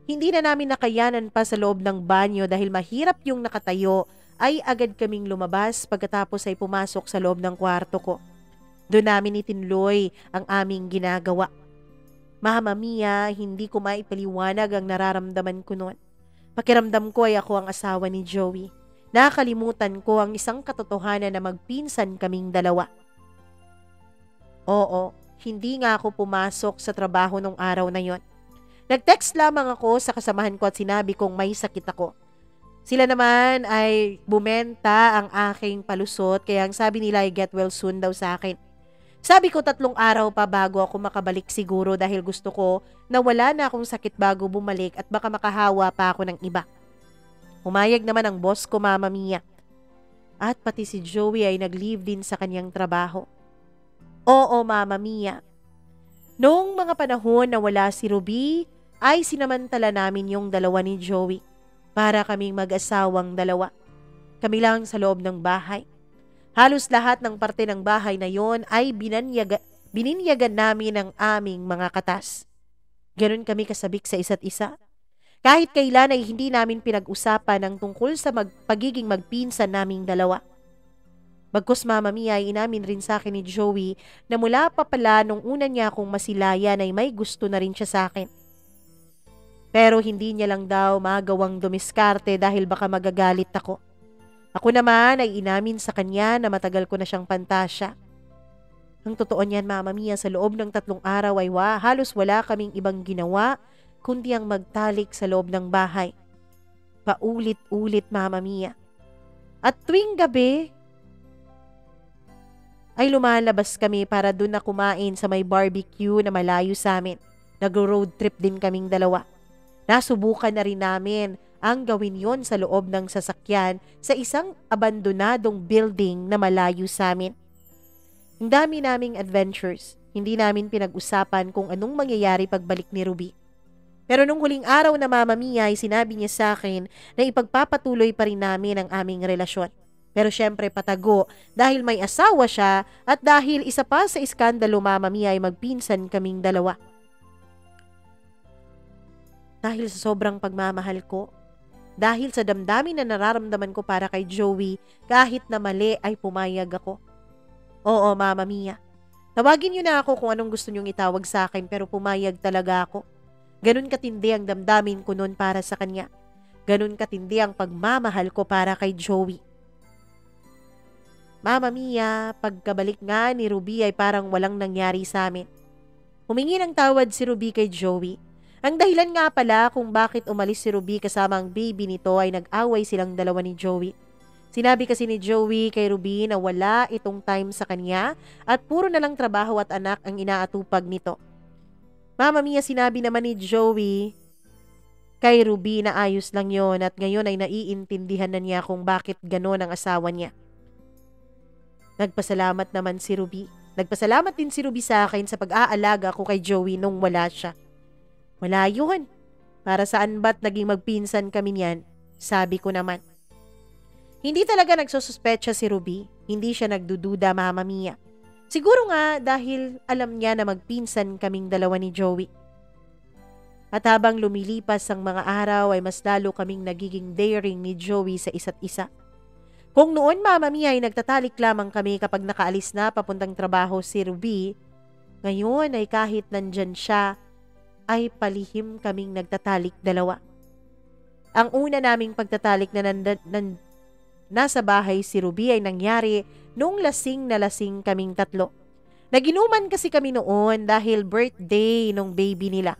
hindi na namin nakayanan pa sa loob ng banyo dahil mahirap yung nakatayo, ay agad kaming lumabas pagkatapos ay pumasok sa loob ng kwarto ko. Doon namin itinloy ang aming ginagawa. Mama Mia, hindi ko maipaliwanag ang nararamdaman ko noon. Pakiramdam ko ay ako ang asawa ni Joey. Nakalimutan ko ang isang katotohanan na magpinsan kaming dalawa. Oo, hindi nga ako pumasok sa trabaho nung araw na yon. Nag-text lamang ako sa kasamahan ko at sinabi kong may sakit ako. Sila naman ay bumenta ang aking palusot kaya ang sabi nila ay get well soon daw sa akin. Sabi ko 3 araw pa bago ako makabalik siguro dahil gusto ko na wala na akong sakit bago bumalik at baka makahawa pa ako ng iba. Humayag naman ang boss ko, Mama Mia. At pati si Joey ay nag-leave din sa kanyang trabaho. Oo, Mama Mia. Noong mga panahon na wala si Ruby, ay sinamantala namin yung dalawa ni Joey para kaming mag-asawang dalawa. Kami lang sa loob ng bahay. Halos lahat ng parte ng bahay na yon ay bininyagan namin ng aming mga katas. Ganon kami kasabik sa isa't isa. Kahit kailan ay hindi namin pinag-usapan ang tungkol sa pagiging magpinsan naming dalawa. Bagkus, Mama Mia, ay inamin rin sa akin ni Joey na mula pa pala nung una niya akong masilayan ay may gusto na rin siya sa akin. Pero hindi niya lang daw magawang dumiskarte dahil baka magagalit ako. Ako naman ay inamin sa kanya na matagal ko na siyang pantasya. Ang totoo niyan, Mama Mia, sa loob ng 3 araw ay halos wala kaming ibang ginawa kundi ang magtalik sa loob ng bahay. Paulit-ulit, Mama Mia. At tuwing gabi ay lumalabas kami para doon na kumain sa may barbecue na malayo sa amin. Nag-road trip din kaming dalawa. Nasubukan na rin namin ang gawin yon sa loob ng sasakyan sa isang abandonadong building na malayo sa amin. Ang dami naming adventures. Hindi namin pinag-usapan kung anong mangyayari pagbalik ni Ruby. Pero nung huling araw na, Mama Mia, ay sinabi niya sa akin na ipagpapatuloy pa rin namin ang aming relasyon. Pero syempre patago dahil may asawa siya at dahil isa pa sa iskandalo, Mama Mia, ay magpinsan kaming dalawa. Dahil sa sobrang pagmamahal ko, Dahil sa damdamin na nararamdaman ko para kay Joey, kahit na mali ay pumayag ako. Oo, Mama Mia. Tawagin niyo na ako kung anong gusto niyong itawag sa akin pero pumayag talaga ako. Ganun katindi ang damdamin ko noon para sa kanya. Ganun katindi ang pagmamahal ko para kay Joey. Mama Mia, pagkabalik nga ni Ruby ay parang walang nangyari sa amin. Humingi ng tawad si Ruby kay Joey. Ang dahilan nga pala kung bakit umalis si Ruby kasama ang baby nito ay nag-away silang dalawa ni Joey. Sinabi kasi ni Joey kay Ruby na wala itong time sa kanya at puro na lang trabaho at anak ang inaatupag nito. Mama Mia, sinabi naman ni Joey kay Ruby na ayos lang yon at ngayon ay naiintindihan na niya kung bakit gano'n ang asawa niya. Nagpasalamat naman si Ruby. Nagpasalamat din si Ruby sa akin sa pag-aalaga ko kay Joey nung wala siya. Wala yun. Para saan ba't naging magpinsan kami niyan? Sabi ko naman. Hindi talaga nagsususpecha si Ruby. Hindi siya nagdududa, Mama Mia. Siguro nga dahil alam niya na magpinsan kaming dalawa ni Joey. At habang lumilipas ang mga araw ay mas lalo kaming nagiging daring ni Joey sa isa't isa. Kung noon, Mama Mia, ay nagtatalik lamang kami kapag nakaalis na papuntang trabaho si Ruby, ngayon ay kahit nandyan siya, ay palihim kaming nagtatalik dalawa. Ang una naming pagtatalik na nasa bahay si Ruby ay nangyari noong lasing na lasing kaming tatlo. Naginuman kasi kami noon dahil birthday nung baby nila.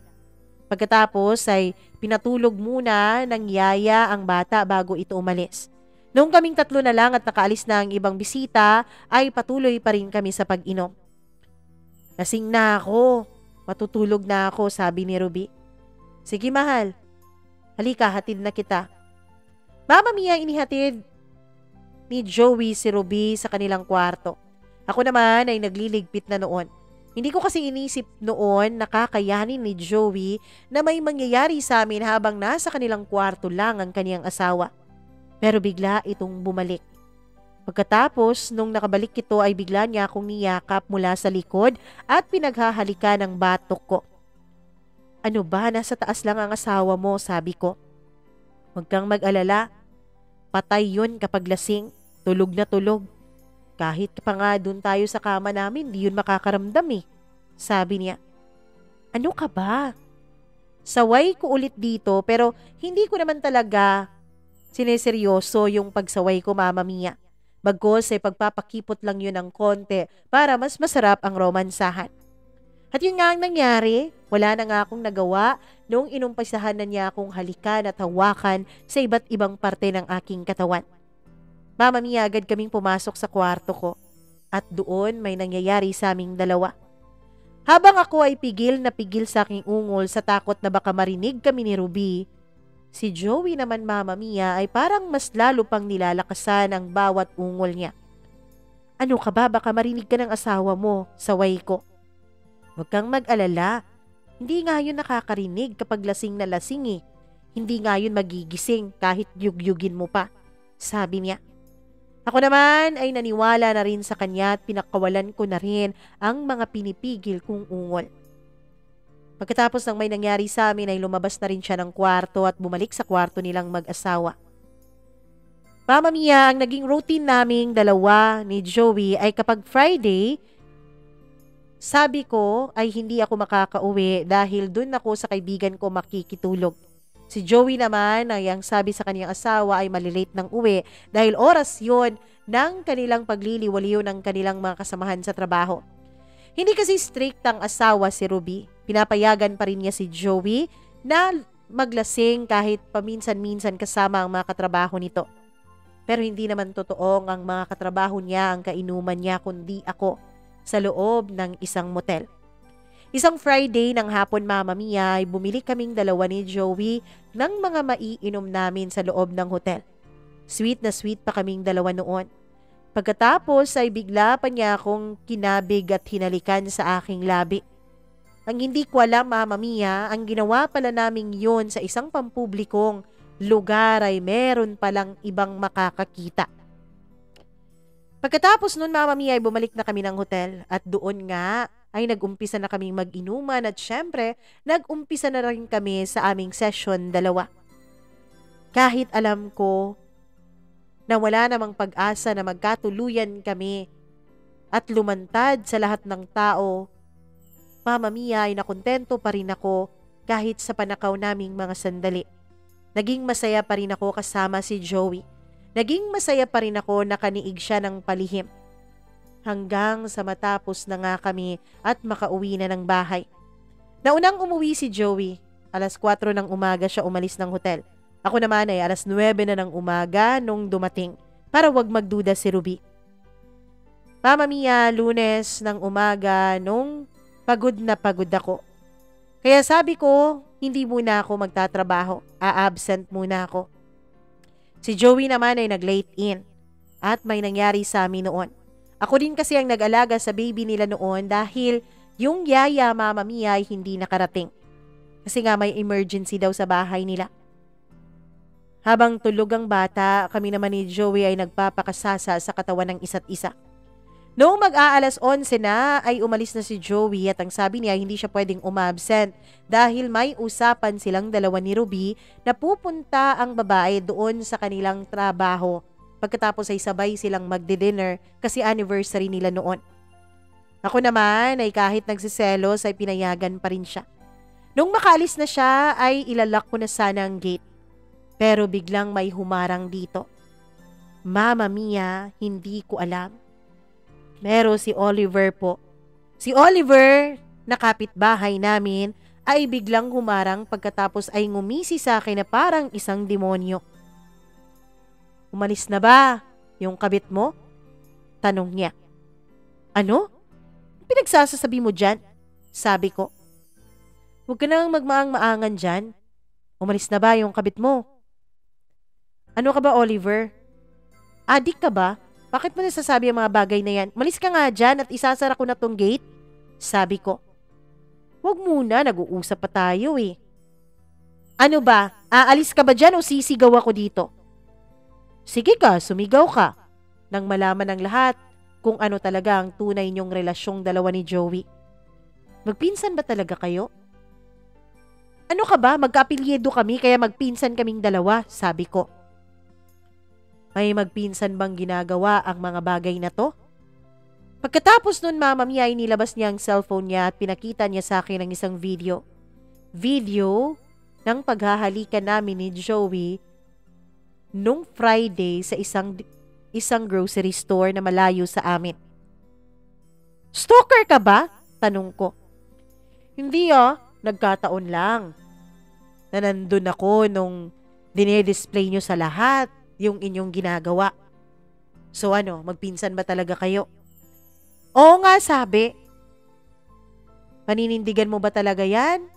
Pagkatapos ay pinatulog muna ng yaya ang bata bago ito umalis. Noong kaming tatlo na lang at nakaalis na ang ibang bisita ay patuloy pa rin kami sa pag-inom. Lasing na ako. Matutulog na ako, sabi ni Ruby. Sige mahal, halika hatid na kita. Mama Mia, inihatid ni Joey si Ruby sa kanilang kwarto. Ako naman ay nagliligpit na noon. Hindi ko kasi inisip noon na kakayanin ni Joey na may mangyayari sa amin habang nasa kanilang kwarto lang ang kaniyang asawa. Pero bigla itong bumalik. Pagkatapos, nung nakabalik ito ay bigla niya akong niyakap mula sa likod at pinaghahalikan ng batok ko. Ano ba, nasa taas lang ang asawa mo, sabi ko. Huwag kang mag-alala. Patay yun kapag lasing. Tulog na tulog. Kahit pa nga dun tayo sa kama namin, di yun makakaramdam eh. Sabi niya. Ano ka ba? Saway ko ulit dito pero hindi ko naman talaga sineseryoso yung pagsaway ko, Mama Mia. Bagkos ay pagpapakipot lang yun ng konti para mas masarap ang romansahan. At yun nga ang nangyari, wala na nga akong nagawa noong inumpisahan na niya akong halikan at hawakan sa iba't ibang parte ng aking katawan. Mama Mia, agad kaming pumasok sa kwarto ko at doon may nangyayari sa aming dalawa. Habang ako ay pigil na pigil sa aking ungol sa takot na baka marinig kami ni Ruby, si Joey naman, Mama Mia, ay parang mas lalo pang nilalakasan ang bawat ungol niya. Ano ka ba? Baka marinig ka ng asawa mo, saway ko. Huwag kang mag-alala. Hindi nga yun nakakarinig kapag lasing na lasing eh. Hindi nga yun magigising kahit yugyugin mo pa, sabi niya. Ako naman ay naniwala na rin sa kanya at pinakawalan ko na rin ang mga pinipigil kong ungol. Pagkatapos ng may nangyari sa amin ay lumabas na rin siya ng kwarto at bumalik sa kwarto nilang mag-asawa. Mama Mia, ang naging routine naming dalawa ni Joey ay kapag Friday, sabi ko ay hindi ako makakauwi dahil dun ako sa kaibigan ko makikitulog. Si Joey naman ay ang sabi sa kaniyang asawa ay malilate ng uwi dahil oras yon ng kanilang pagliliwaliw ng kanilang mga kasamahan sa trabaho. Hindi kasi strict ang asawa si Ruby. Pinapayagan pa rin niya si Joey na maglasing kahit paminsan-minsan kasama ang mga katrabaho nito. Pero hindi naman totoo ang mga katrabaho niya ang kainuman niya kundi ako sa loob ng isang motel. Isang Friday ng hapon, Mama Mia, ay bumili kaming dalawa ni Joey ng mga maiinom namin sa loob ng hotel. Sweet na sweet pa kaming dalawa noon. Pagkatapos ay bigla pa niya akong kinabig at hinalikan sa aking labi. Ang hindi ko alam, Mama Mia, ang ginawa pala naming yun sa isang pampublikong lugar ay meron palang ibang makakakita. Pagkatapos nun, Mama Mia, ay bumalik na kami ng hotel at doon nga ay nag-umpisa na kaming mag-inuman at syempre nag-umpisa na rin kami sa aming session dalawa. Kahit alam ko na wala namang pag-asa na magkatuluyan kami at lumantad sa lahat ng tao, Mama Mia, ay nakontento pa rin ako kahit sa panakaw naming mga sandali. Naging masaya pa rin ako kasama si Joey. Naging masaya pa rin ako na kaniig siya ng palihim. Hanggang sa matapos na nga kami at makauwi na ng bahay. Naunang umuwi si Joey. Alas 4 ng umaga siya umalis ng hotel. Ako naman ay alas 9 na ng umaga nung dumating para wag magduda si Ruby. Mama Mia, Lunes ng umaga nung pagod na pagod ako. Kaya sabi ko, hindi muna ako magtatrabaho. A-absent muna ako. Si Joey naman ay nag-late in at may nangyari sa amin noon. Ako din kasi ang nag-alaga sa baby nila noon dahil yung yaya Mama Mia ay hindi nakarating. Kasi nga may emergency daw sa bahay nila. Habang tulog ang bata, kami naman ni Joey ay nagpapakasasa sa katawan ng isa't isa. Noong mag-aalas 11 na ay umalis na si Joey at ang sabi niya hindi siya pwedeng umabsent dahil may usapan silang dalawa ni Ruby na pupunta ang babae doon sa kanilang trabaho. Pagkatapos ay sabay silang magdi-dinner kasi anniversary nila noon. Ako naman ay kahit nagsiselos ay pinayagan pa rin siya. Nung makaalis na siya ay ilalak ko na sana ang gate. Pero biglang may humarang dito. Mama Mia, hindi ko alam. Pero si Oliver po. Si Oliver, na kapitbahay namin, ay biglang humarang pagkatapos ay ngumisi sa akin na parang isang demonyo. Umalis na ba yung kabit mo? Tanong niya. Ano? Pinagsasasabi mo dyan? Sabi ko. Huwag ka nang magmaang-maangan dyan. Umalis na ba yung kabit mo? Ano ka ba, Oliver? Adik ka ba? Bakit mo nasasabi ang mga bagay na yan? Umalis ka nga dyan at isasara ko na tong gate? Sabi ko. Huwag muna, nag-uusap pa tayo eh. Ano ba? Aalis ka ba dyan o sisigaw ako dito? Sige ka, sumigaw ka. Nang malaman ng lahat kung ano talaga ang tunay niyong relasyong dalawa ni Joey. Magpinsan ba talaga kayo? Ano ka ba? Magkaapelyido kami kaya magpinsan kaming dalawa, sabi ko. May magpinsan bang ginagawa ang mga bagay na to? Pagkatapos nun, Mama Mia, ay nilabas niya ang cellphone niya at pinakita niya sa akin ang isang video. Video ng paghahalikan namin ni Joey nung Friday sa isang grocery store na malayo sa amin. Stalker ka ba? Tanong ko. Hindi nagkataon lang. Na nandun ako nung dinedisplay nyo sa lahat yung inyong ginagawa. So magpinsan ba talaga kayo? Oo nga, sabi. Paninindigan mo ba talaga yan?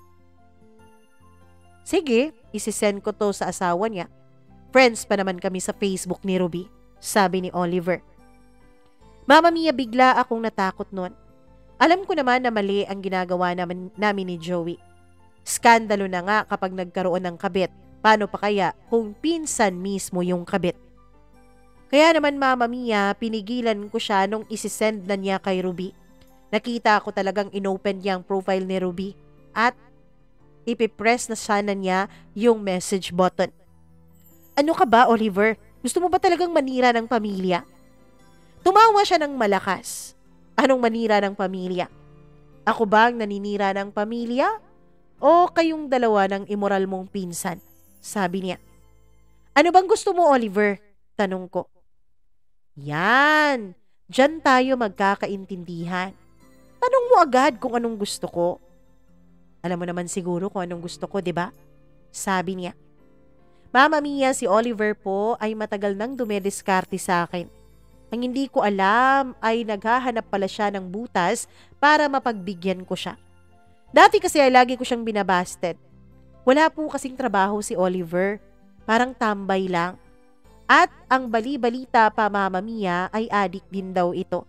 Sige, isisend ko to sa asawa niya. Friends pa naman kami sa Facebook ni Ruby, sabi ni Oliver. Mama Mia, bigla akong natakot nun. Alam ko naman na mali ang ginagawa namin ni Joey. Skandalo na nga kapag nagkaroon ng kabit. Paano pa kaya kung pinsan mismo yung kabit? Kaya naman, Mama Mia, pinigilan ko siya nung isisend na niya kay Ruby. Nakita ko talagang inopen niya ang profile ni Ruby at ipipress na sana niya yung message button. Ano ka ba, Oliver? Gusto mo ba talagang manira ng pamilya? Tumawa siya ng malakas. Anong manira ng pamilya? Ako ba ang naninira ng pamilya? O kayong dalawa ng immoral mong pinsan? Sabi niya. Ano bang gusto mo, Oliver? Tanong ko. Yan. Diyan tayo magkakaintindihan. Tanong mo agad kung anong gusto ko. Alam mo naman siguro kung anong gusto ko, 'di ba? Sabi niya. Mama Mia, si Oliver po ay matagal nang dumediskarte sa akin. Ang hindi ko alam ay naghahanap pala siya ng butas para mapagbigyan ko siya. Dati kasi ay lagi ko siyang binabasted. Wala po kasing trabaho si Oliver. Parang tambay lang. At ang bali-balita pa, Mama Mia, ay adik din daw ito.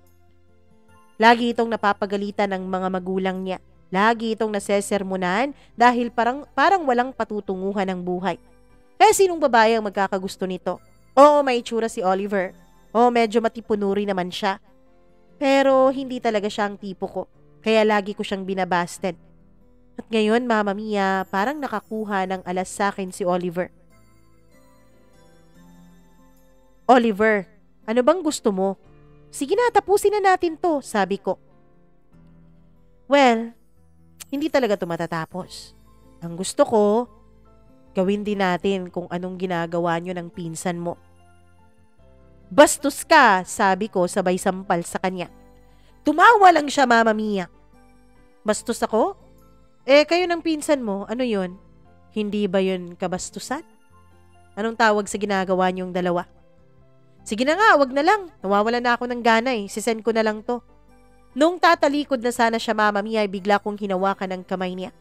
Lagi itong napapagalitan ng mga magulang niya. Lagi itong nasesermonan dahil parang walang patutunguhan ng buhay. Kaya sinong babae ang magkakagusto nito? Oo, may itsura si Oliver. Oo, medyo matipunuri naman siya. Pero hindi talaga siya ang tipo ko. Kaya lagi ko siyang binabasted. At ngayon, Mama Mia, parang nakakuha ng alas sa akin si Oliver. Oliver, ano bang gusto mo? Sige na, tapusin na natin to, sabi ko. Well, hindi talaga to matatapos. Ang gusto ko, gawin din natin kung anong ginagawa nyo ng pinsan mo. Bastos ka, sabi ko sabay sampal sa kanya. Tumawa lang siya, Mama Mia. Bastos ako? Kayo ng pinsan mo, ano yun? Hindi ba yun kabastusan? Anong tawag sa ginagawa niyong dalawa? Sige na nga, wag na lang. Nawawala na ako ng gana sisend ko na lang to. Nung tatalikod na sana siya, Mama Mia, ay bigla kong hinawakan ng kamay niya.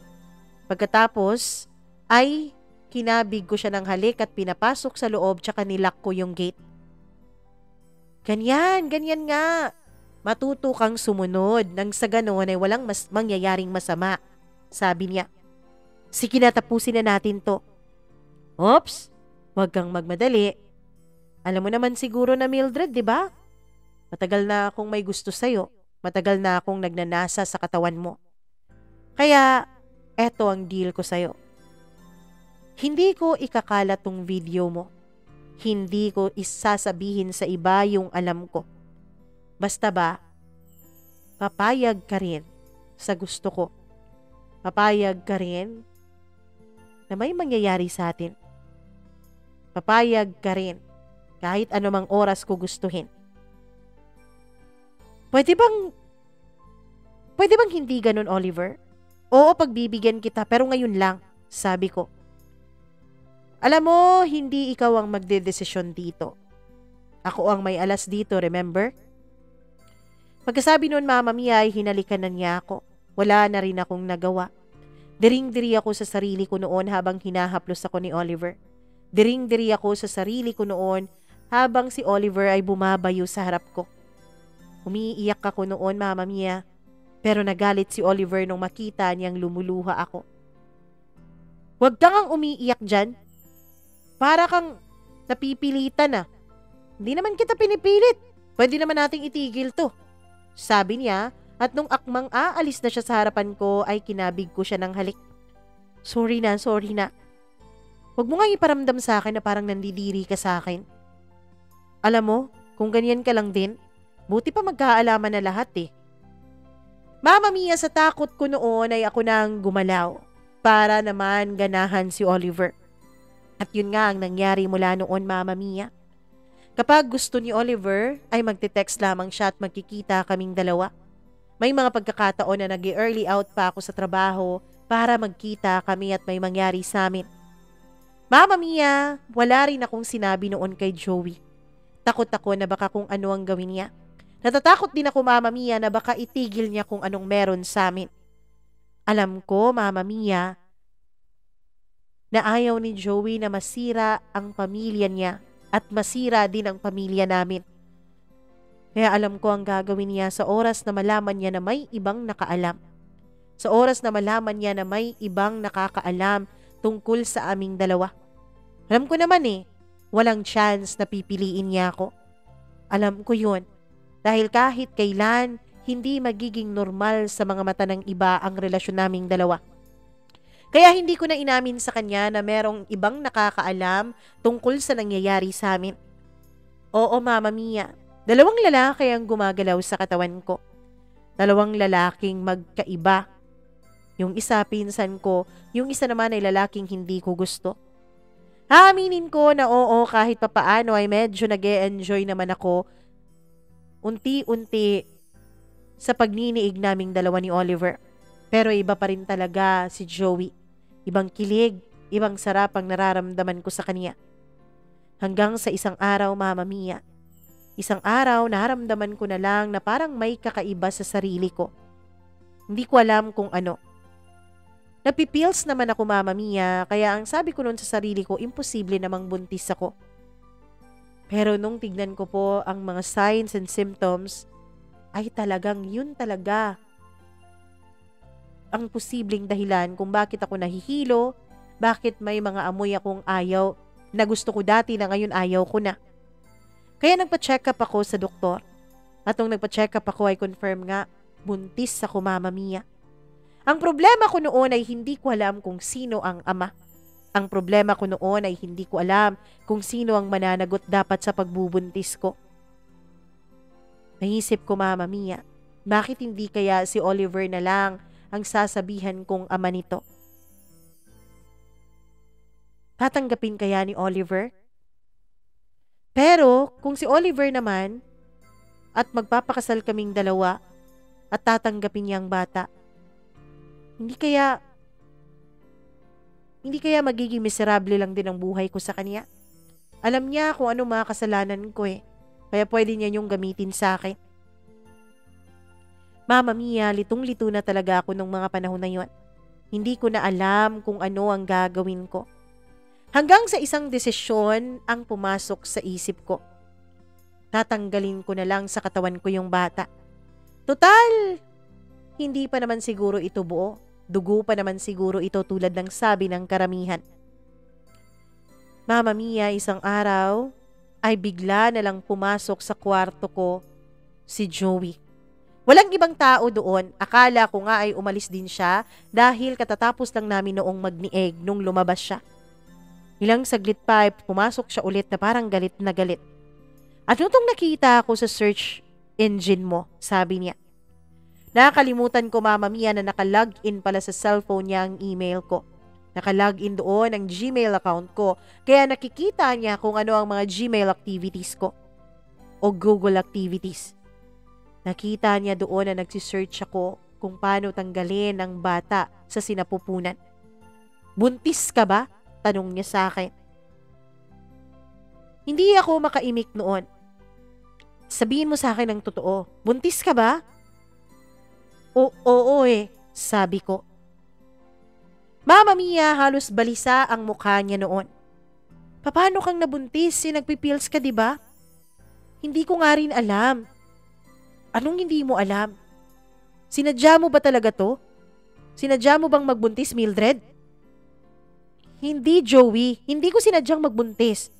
Pagkatapos, ay kinabig ko siya ng halik at pinapasok sa loob tsaka nilak ko yung gate. Ganyan nga. Matuto kang sumunod nang sa ganoon ay walang mangyayaring masama, sabi niya. Sige na, tapusin na natin to. Oops, wag kang magmadali. Alam mo naman siguro na Mildred, di ba? Matagal na akong may gusto sa'yo. Matagal na akong nagnanasa sa katawan mo. Kaya, eto ang deal ko sa'yo. Hindi ko ikakalat tong video mo. Hindi ko isasabihin sa iba yung alam ko. Basta ba, papayag ka rin sa gusto ko. Papayag ka rin na may mangyayari sa atin. Papayag ka rin kahit anumang oras ko gustuhin. Pwede bang hindi ganun, Oliver? Oo, pagbibigyan kita pero ngayon lang, sabi ko. Alam mo, hindi ikaw ang magdedesisyon dito. Ako ang may alas dito, remember? Pagkasabi noon, Mama Mia, ay hinalikan na niya ako. Wala na rin akong nagawa. Diring-diri ako sa sarili ko noon habang hinahaplos ako ni Oliver. Diring-diri ako sa sarili ko noon habang si Oliver ay bumabayo sa harap ko. Umiiyak ako noon, Mama Mia, pero nagalit si Oliver nung makita niyang lumuluha ako. Huwag kang umiiyak dyan. Para kang napipilitan na. Hindi naman kita pinipilit. Pwede naman nating itigil to. Sabi niya at nung akmang aalis na siya sa harapan ko ay kinabig ko siya ng halik. Sorry na. Huwag mo nga iparamdam sa akin na parang nandidiri ka sa akin. Alam mo, kung ganyan ka lang din, buti pa magkaalaman na lahat Mama Mia, sa takot ko noon ay ako nang gumalaw para naman ganahan si Oliver. At yun nga ang nangyari mula noon, Mama Mia. Kapag gusto ni Oliver, ay magte-text lamang siya at magkikita kaming dalawa. May mga pagkakataon na nag-early out pa ako sa trabaho para magkita kami at may mangyari sa amin. Mama Mia, wala rin akong sinabi noon kay Joey. Takot ako na baka kung ano ang gawin niya. Natatakot din ako, Mama Mia, na baka itigil niya kung anong meron sa amin. Alam ko, Mama Mia, na ayaw ni Joey na masira ang pamilya niya at masira din ang pamilya namin. Kaya alam ko ang gagawin niya sa oras na malaman niya na may ibang nakaalam. Sa oras na malaman niya na may ibang nakakaalam tungkol sa aming dalawa. Alam ko naman walang chance na pipiliin niya ako. Alam ko yun. Dahil kahit kailan, hindi magiging normal sa mga mata ng iba ang relasyon naming dalawa. Kaya hindi ko na inamin sa kanya na merong ibang nakakaalam tungkol sa nangyayari sa amin. Oo, Mama Mia, 2 lalaki ang gumagalaw sa katawan ko. 2 lalaking magkaiba. Yung isa pinsan ko, yung isa naman ay lalaking hindi ko gusto. Haaminin ko na oo, kahit papaano ay medyo nag-e-enjoy naman ako unti-unti sa pagniniig naming dalawa ni Oliver. Pero iba pa rin talaga si Joey. Ibang kilig, ibang sarap ang nararamdaman ko sa kanya. Hanggang sa isang araw, Mama Mia. Isang araw, naramdaman ko na lang na parang may kakaiba sa sarili ko. Hindi ko alam kung ano. Napipills naman ako, Mama Mia, kaya ang sabi ko noon sa sarili ko, imposible namang buntis ako. Pero nung tignan ko po ang mga signs and symptoms, ay talagang yun talaga ang posibleng dahilan kung bakit ako nahihilo, bakit may mga amoy akong ayaw na gusto ko dati na ngayon ayaw ko na. Kaya nagpa-check up ako sa doktor. At nung nagpa-check up ako ay confirm nga, buntis ako, Mama Mia. Ang problema ko noon ay hindi ko alam kung sino ang ama. Ang problema ko noon ay hindi ko alam kung sino ang mananagot dapat sa pagbubuntis ko. Naisip ko, Mama Mia, bakit hindi kaya si Oliver na lang ang sasabihan kong ama nito? Tatanggapin kaya ni Oliver? Pero kung si Oliver naman at magpapakasal kaming dalawa at tatanggapin niya ang bata, hindi kaya magiging miserable lang din ang buhay ko sa kanya? Alam niya kung ano mga kasalanan ko kaya pwede niya yung gamitin sa akin. Mama Mia, litong-lito na talaga ako nung mga panahon na yon. Hindi ko na alam kung ano ang gagawin ko. Hanggang sa isang desisyon ang pumasok sa isip ko. Tatanggalin ko na lang sa katawan ko yung bata. Total, hindi pa naman siguro ito buo. Dugo pa naman siguro ito tulad ng sabi ng karamihan. Mama Mia, isang araw ay bigla na lang pumasok sa kwarto ko si Joey. Walang ibang tao doon. Akala ko nga ay umalis din siya dahil katatapos lang namin noong magnieg nung lumabas siya. Ilang saglit pa ay pumasok siya ulit na parang galit na galit. At nung nakita ako sa search engine mo, sabi niya. Nakalimutan ko, Mama Mia, na nakalogin pala sa cellphone niya ang email ko. Nakalogin doon ang Gmail account ko, kaya nakikita niya kung ano ang mga Gmail activities ko o Google activities. Nakita niya doon na nagsisearch ako kung paano tanggalin ang bata sa sinapupunan. Buntis ka ba? Tanong niya sa akin. Hindi ako makaimik noon. Sabihin mo sa akin ang totoo. Buntis ka ba? Oo sabi ko. Mama Mia, halos balisa ang mukha niya noon. Paano kang nabuntis? Nagpipills ka, diba? Hindi ko nga rin alam. Anong hindi mo alam? Sinadya mo ba talaga to? Sinadya mo bang magbuntis, Mildred? Hindi, Joey. Hindi ko sinadyang magbuntis.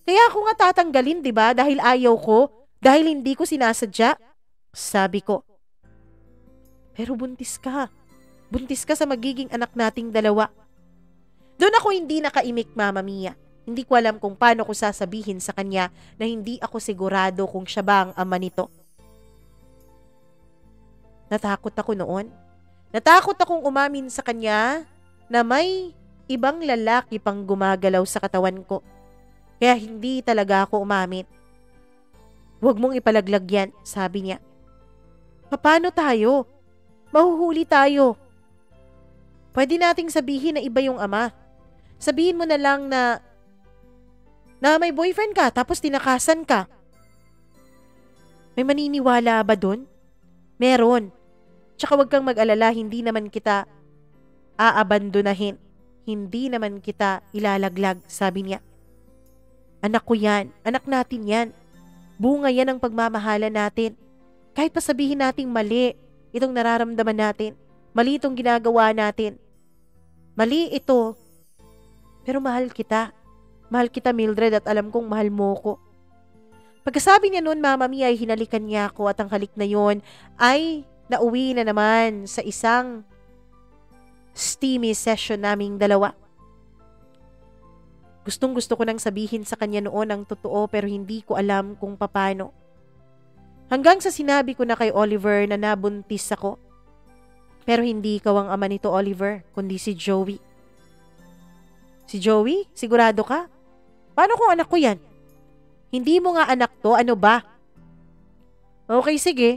Kaya ako nga tatanggalin, diba? Dahil ayaw ko. Dahil hindi ko sinasadya. Sabi ko. Pero buntis ka. Buntis ka sa magiging anak nating dalawa. Doon ako hindi nakaimik, Mama Mia. Hindi ko alam kung paano ko sasabihin sa kanya na hindi ako sigurado kung siya ba ang ama nito. Natakot ako noon. Natakot akong umamin sa kanya na may ibang lalaki pang gumagalaw sa katawan ko. Kaya hindi talaga ako umamin. Huwag mong ipalaglag yan, sabi niya. Paano tayo? Mahuhuli tayo. Pwede nating sabihin na iba yung ama. Sabihin mo na lang na may boyfriend ka tapos tinakasan ka. May maniniwala ba dun? Meron. Tsaka huwag kang mag-alala, hindi naman kita aabandonahin. Hindi naman kita ilalaglag, sabi niya. Anak ko yan. Anak natin yan. Bunga yan ang pagmamahala natin. Kahit pa sabihin nating mali itong nararamdaman natin. Mali itong ginagawa natin. Mali ito. Pero mahal kita. Mahal kita, Mildred, at alam kong mahal mo ko. Pagkasabi niya noon, Mama Mia, ay hinalikan niya ako at ang halik na yon ay nauwi na naman sa isang steamy session naming dalawa. Gustong-gusto ko nang sabihin sa kanya noon ang totoo pero hindi ko alam kung paano. Hanggang sa sinabi ko na kay Oliver na nabuntis ako. Pero hindi ikaw ang ama nito, Oliver, kundi si Joey. Si Joey? Sigurado ka? Paano kung anak ko yan? Hindi mo nga anak to, ano ba? Okay, sige.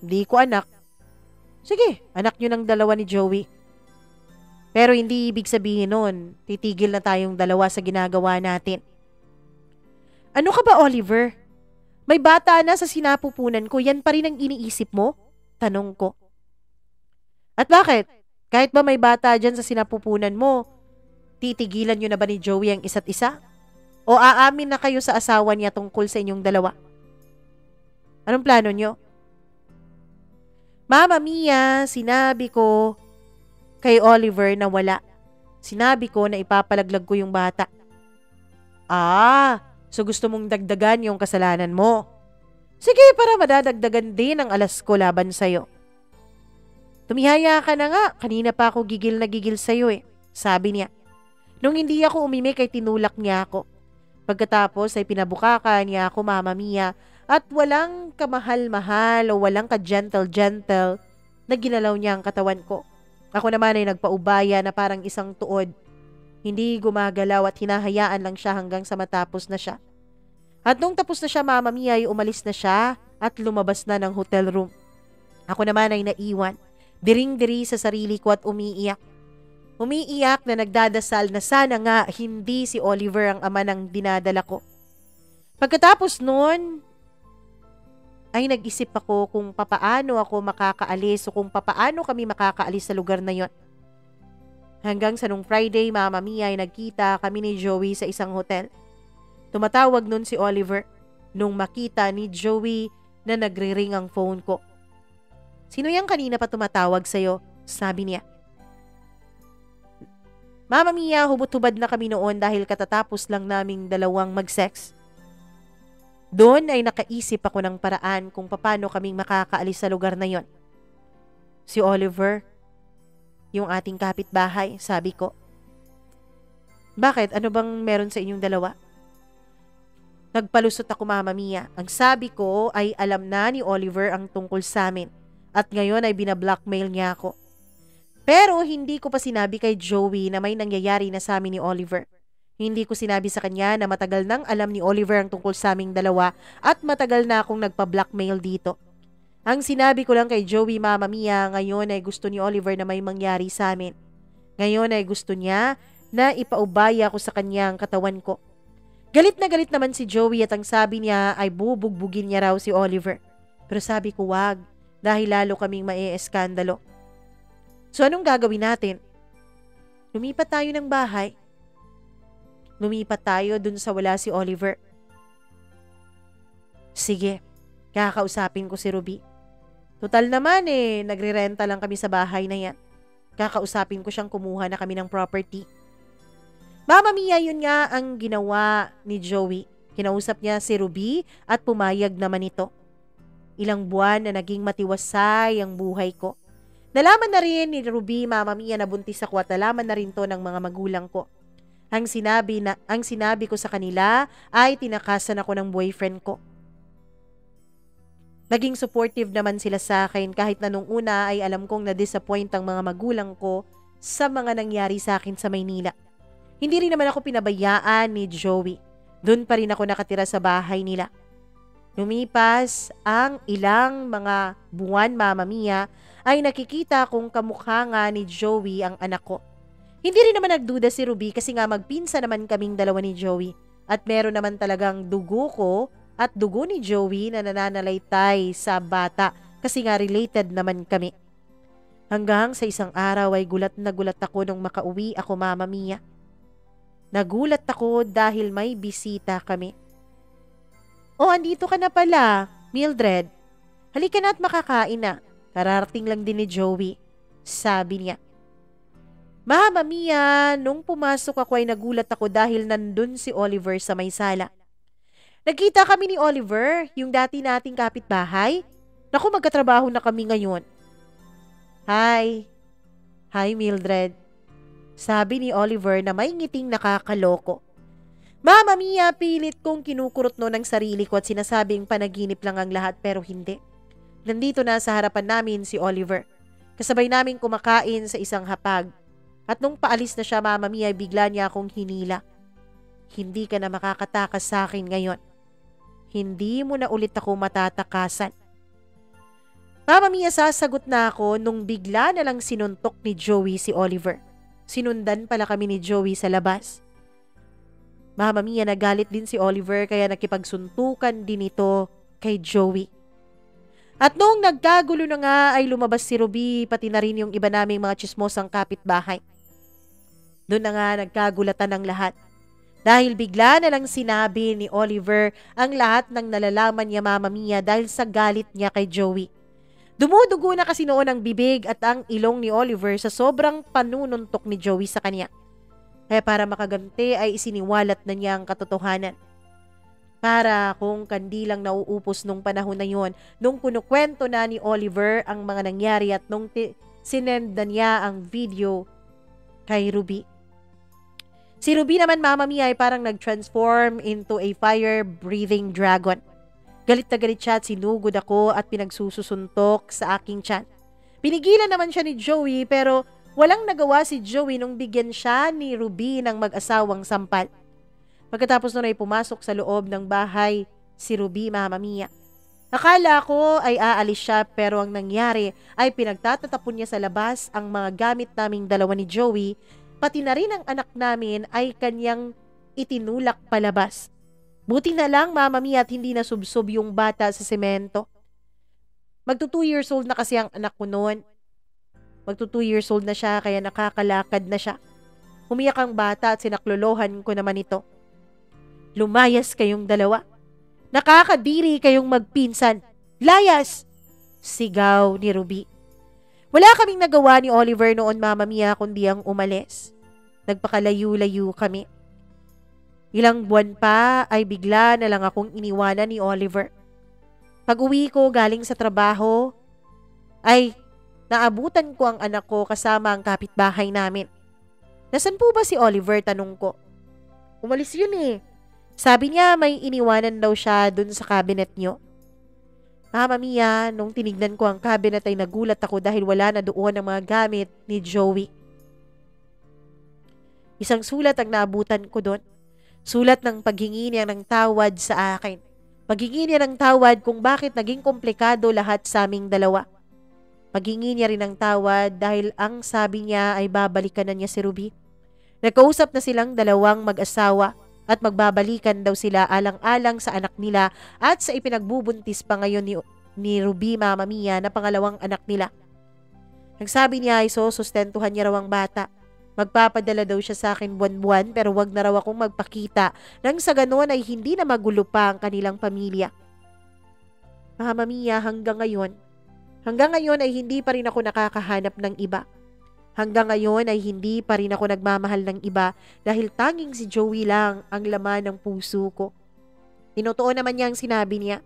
Hindi ko anak. Sige, anak nyo ng dalawa ni Joey. Pero hindi ibig sabihin nun, titigil na tayong dalawa sa ginagawa natin. Ano ka ba, Oliver? May bata na sa sinapupunan ko, yan pa rin ang iniisip mo? Tanong ko. At bakit? Kahit ba may bata dyan sa sinapupunan mo, titigilan nyo na ba ni Joey ang isa't isa? O aamin na kayo sa asawa niya tungkol sa inyong dalawa? Anong plano nyo? Mama Mia, sinabi ko kay Oliver na wala. Sinabi ko na ipapalaglag ko yung bata. So gusto mong dagdagan yung kasalanan mo. Sige, para madadagdagan din ang alas ko laban sa'yo. Tumihaya ka na nga, kanina pa ako gigil na gigil sa'yo Sabi niya. Nung hindi ako umimik ay tinulak niya ako. Pagkatapos ay pinabukakan niya ako, Mama Mia, at walang kamahal-mahal o walang ka-gentle-gentle na ginalaw niya ang katawan ko. Ako naman ay nagpaubaya na parang isang tuod. Hindi gumagalaw at hinahayaan lang siya hanggang sa matapos na siya. At nung tapos na siya, Mama Mia, ay umalis na siya at lumabas na ng hotel room. Ako naman ay naiwan, diring-diri sa sarili ko at umiiyak. Umiiyak na nagdadasal na sana nga hindi si Oliver ang ama ng dinadala ko. Pagkatapos noon, ay nag-isip ako kung papaano ako makakaalis o kung papaano kami makakaalis sa lugar na yon. Hanggang sa nung Friday, Mama Mia, ay nagkita kami ni Joey sa isang hotel. Tumatawag nun si Oliver nung makita ni Joey na nagre-ring ang phone ko. "Sino yang kanina pa tumatawag sa'yo?" sabi niya. Mama Mia, hubot-hubad na kami noon dahil katatapos lang naming dalawang mag-sex. Doon ay nakaisip ako ng paraan kung paano kaming makakaalis sa lugar na yon. "Si Oliver, yung ating kapitbahay," sabi ko. "Bakit? Ano bang meron sa inyong dalawa?" Nagpalusot ako, Mama Mia. Ang sabi ko ay alam na ni Oliver ang tungkol sa amin at ngayon ay binablockmail niya ako. Pero hindi ko pa sinabi kay Joey na may nangyayari na sa amin ni Oliver. Hindi ko sinabi sa kanya na matagal nang alam ni Oliver ang tungkol sa aming dalawa at matagal na akong nagpa-blackmail dito. Ang sinabi ko lang kay Joey, Mama Mia, ngayon ay gusto ni Oliver na may mangyari sa amin. Ngayon ay gusto niya na ipaubaya ko sa kanya ang katawan ko. Galit na galit naman si Joey at ang sabi niya ay bubugbugin niya raw si Oliver. Pero sabi ko wag dahil lalo kaming mae-eskandalo. So anong gagawin natin? Lumipat tayo ng bahay. Lumipat tayo dun sa wala si Oliver. Sige, kakausapin ko si Ruby. Total naman nagre-renta lang kami sa bahay na yan. Kakausapin ko siyang kumuha na kami ng property. Mama Mia, yun nga ang ginawa ni Joey. Kinausap niya si Ruby at pumayag naman ito. Ilang buwan na naging matiwasay ang buhay ko. Nalaman na rin ni Ruby, Mama Mia, na buntis ako at nalaman na rin to ng mga magulang ko. Ang sinabi ko sa kanila ay tinakasan ako ng boyfriend ko. Naging supportive naman sila sa akin kahit na nung una ay alam kong na-disappoint ang mga magulang ko sa mga nangyari sa akin sa Maynila. Hindi rin naman ako pinabayaan ni Joey. Doon pa rin ako nakatira sa bahay nila. Lumipas ang ilang mga buwan, Mama Mia, ay nakikita kong kamukha nga ni Joey ang anak ko. Hindi rin naman nagduda si Ruby kasi nga magpinsa naman kaming dalawa ni Joey. At meron naman talagang dugo ko at dugo ni Joey na nananalaytay sa bata kasi nga related naman kami. Hanggang sa isang araw ay gulat na gulat ako nung makauwi ako, Mama Mia. Nagulat ako dahil may bisita kami. "Oh, andito ka na pala, Mildred. Halika na at makakain na. Kararating lang din ni Joey," sabi niya. Mama Mia, nung pumasok ako ay nagulat ako dahil nandun si Oliver sa may sala. Nagkita kami ni Oliver, yung dati nating kapitbahay. Naku, magkatrabaho na kami ngayon. Hi. Hi, Mildred. Sabi ni Oliver na may ngiting nakakaloko. Mama Mia, pilit kong kinukurot no ng sarili ko at sinasabing panaginip lang ang lahat pero hindi. Nandito na sa harapan namin si Oliver. Kasabay namin kumakain sa isang hapag. At nung paalis na siya, Mama Mia, bigla niya akong hinila. "Hindi ka na makakatakas sa akin ngayon. Hindi mo na ulit ako matatakasan." Mama Mia, sasagot na ako nung bigla na lang sinuntok ni Joey si Oliver. Sinundan pala kami ni Joey sa labas. Mama Mia, nagalit din si Oliver kaya nakipagsuntukan din ito kay Joey. At noong nagkagulo na nga ay lumabas si Ruby pati na rin yung iba naming mga tsismosang kapitbahay. Doon na nga nagkagulatan ng lahat. Dahil bigla na lang sinabi ni Oliver ang lahat ng nalalaman niya, Mama Mia, dahil sa galit niya kay Joey. Dumudugo na kasi noon ang bibig at ang ilong ni Oliver sa sobrang panununtok ni Joey sa kanya. Kaya para makaganti ay isiniwalat na niya ang katotohanan. Para kung kandilang nauupos nung panahon na yon, nung kunukwento na ni Oliver ang mga nangyari at nung sinenda niya ang video kay Ruby. Si Ruby naman, Mama Mia, ay parang nag-transform into a fire-breathing dragon. Galit na galit siya at sinugod ako at pinagsususuntok sa aking tiyan. Pinigilan naman siya ni Joey pero walang nagawa si Joey nung bigyan siya ni Ruby ng mag-asawang sampal. Pagkatapos nun ay pumasok sa loob ng bahay si Ruby, Mama Mia. Akala ko ay aalis siya pero ang nangyari ay pinagtatatapon niya sa labas ang mga gamit naming dalawa ni Joey, pati na rin ang anak namin ay kanyang itinulak palabas. Buti na lang, Mama Mia, at hindi nasubsob yung bata sa semento. Magto 2 years old na kasi ang anak ko noon. Magto 2 years old na siya kaya nakakalakad na siya. Umiyak ang bata at sinaklolohan ko naman ito. Lumayas kayong dalawa. Nakakadiri kayong magpinsan. Layas! Sigaw ni Ruby. Wala kaming nagawa ni Oliver noon, Mama Mia, kundi ang umalis. Nagpakalayo-layo kami. Ilang buwan pa ay bigla na lang akong iniwanan ni Oliver. Pag-uwi ko galing sa trabaho, ay naabutan ko ang anak ko kasama ang kapitbahay namin. Nasaan po ba si Oliver? Tanong ko. Umalis yun eh. Sabi niya may iniwanan daw siya dun sa cabinet niyo. Mama Mia, nung tinignan ko ang cabinet ay nagulat ako dahil wala na doon ang mga gamit ni Joey. Isang sulat ang naabutan ko doon. Sulat ng paghingi niya ng tawad sa akin. Paghingi niya ng tawad kung bakit naging komplikado lahat sa aming dalawa. Paghingi niya rin ng tawad dahil ang sabi niya ay babalikan na niya si Ruby. Nagkausap na silang dalawang mag-asawa at magbabalikan daw sila alang-alang sa anak nila at sa ipinagbubuntis pa ngayon ni Ruby, Mama Mia, na pangalawang anak nila. Nagsabi niya ay sustentuhan niya raw ang bata. Magpapadala daw siya sa akin buwan-buwan pero wag na raw akong magpakita nang sa ganoon ay hindi na magulo pa ang kanilang pamilya. Mama Mia, hanggang ngayon ay hindi pa rin ako nakakahanap ng iba. Hanggang ngayon ay hindi pa rin ako nagmamahal ng iba dahil tanging si Joey lang ang laman ng puso ko. Tinotoo naman niya ang sinabi niya.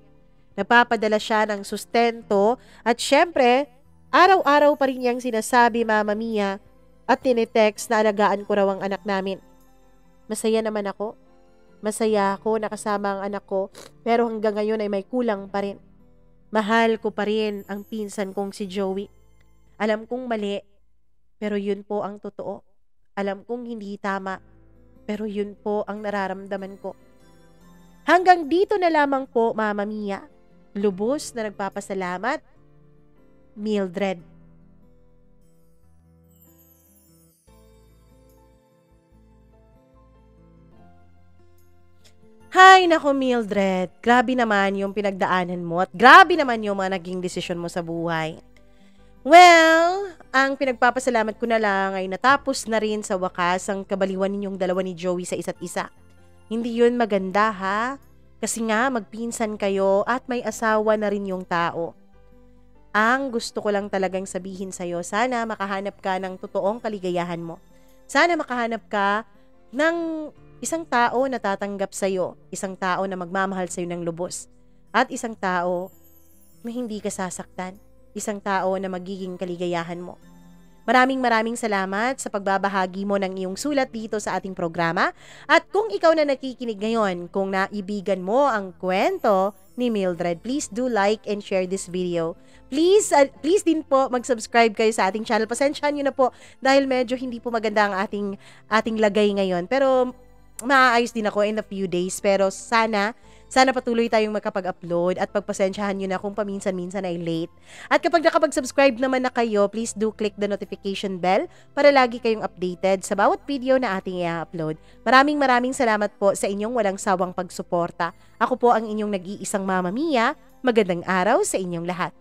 Napapadala siya ng sustento at syempre, araw-araw pa rin niyang sinasabi, Mama Mia, at tinetext na alagaan ko raw ang anak namin. Masaya naman ako. Masaya ako nakasama ang anak ko pero hanggang ngayon ay may kulang pa rin. Mahal ko pa rin ang pinsan kong si Joey. Alam kong mali, pero yun po ang totoo. Alam kong hindi tama, pero yun po ang nararamdaman ko. Hanggang dito na lamang po, Mama Mia. Lubos na nagpapasalamat, Mildred. Hay, nako Mildred. Grabe naman yung pinagdaanan mo at grabe naman yung mga naging desisyon mo sa buhay. Well, ang pinagpapasalamat ko na lang ay natapos na rin sa wakas ang kabaliwan ninyong dalawa ni Joey sa isa't isa. Hindi yun maganda ha? Kasi nga magpinsan kayo at may asawa na rin yung tao. Ang gusto ko lang talagang sabihin sa'yo, sana makahanap ka ng totoong kaligayahan mo. Sana makahanap ka ng isang tao na tatanggap sa'yo, isang tao na magmamahal sa'yo ng lubos, at isang tao na hindi ka sasaktan. Isang tao na magiging kaligayahan mo. Maraming salamat sa pagbabahagi mo ng iyong sulat dito sa ating programa. At kung ikaw na nakikinig ngayon, kung naibigan mo ang kwento ni Mildred, please do like and share this video. Please din po mag-subscribe kayo sa ating channel. Pasensyahan nyo na po dahil medyo hindi po maganda ang ating lagay ngayon. Pero maaayos din ako in a few days. Pero sana patuloy tayong makapag-upload at pagpasensyahan nyo na kung paminsan-minsan ay late. At kapag nakapag-subscribe naman na kayo, please do click the notification bell para lagi kayong updated sa bawat video na ating i-upload. Maraming salamat po sa inyong walang sawang pagsuporta. Ako po ang inyong nag-iisang Mama Mia. Magandang araw sa inyong lahat.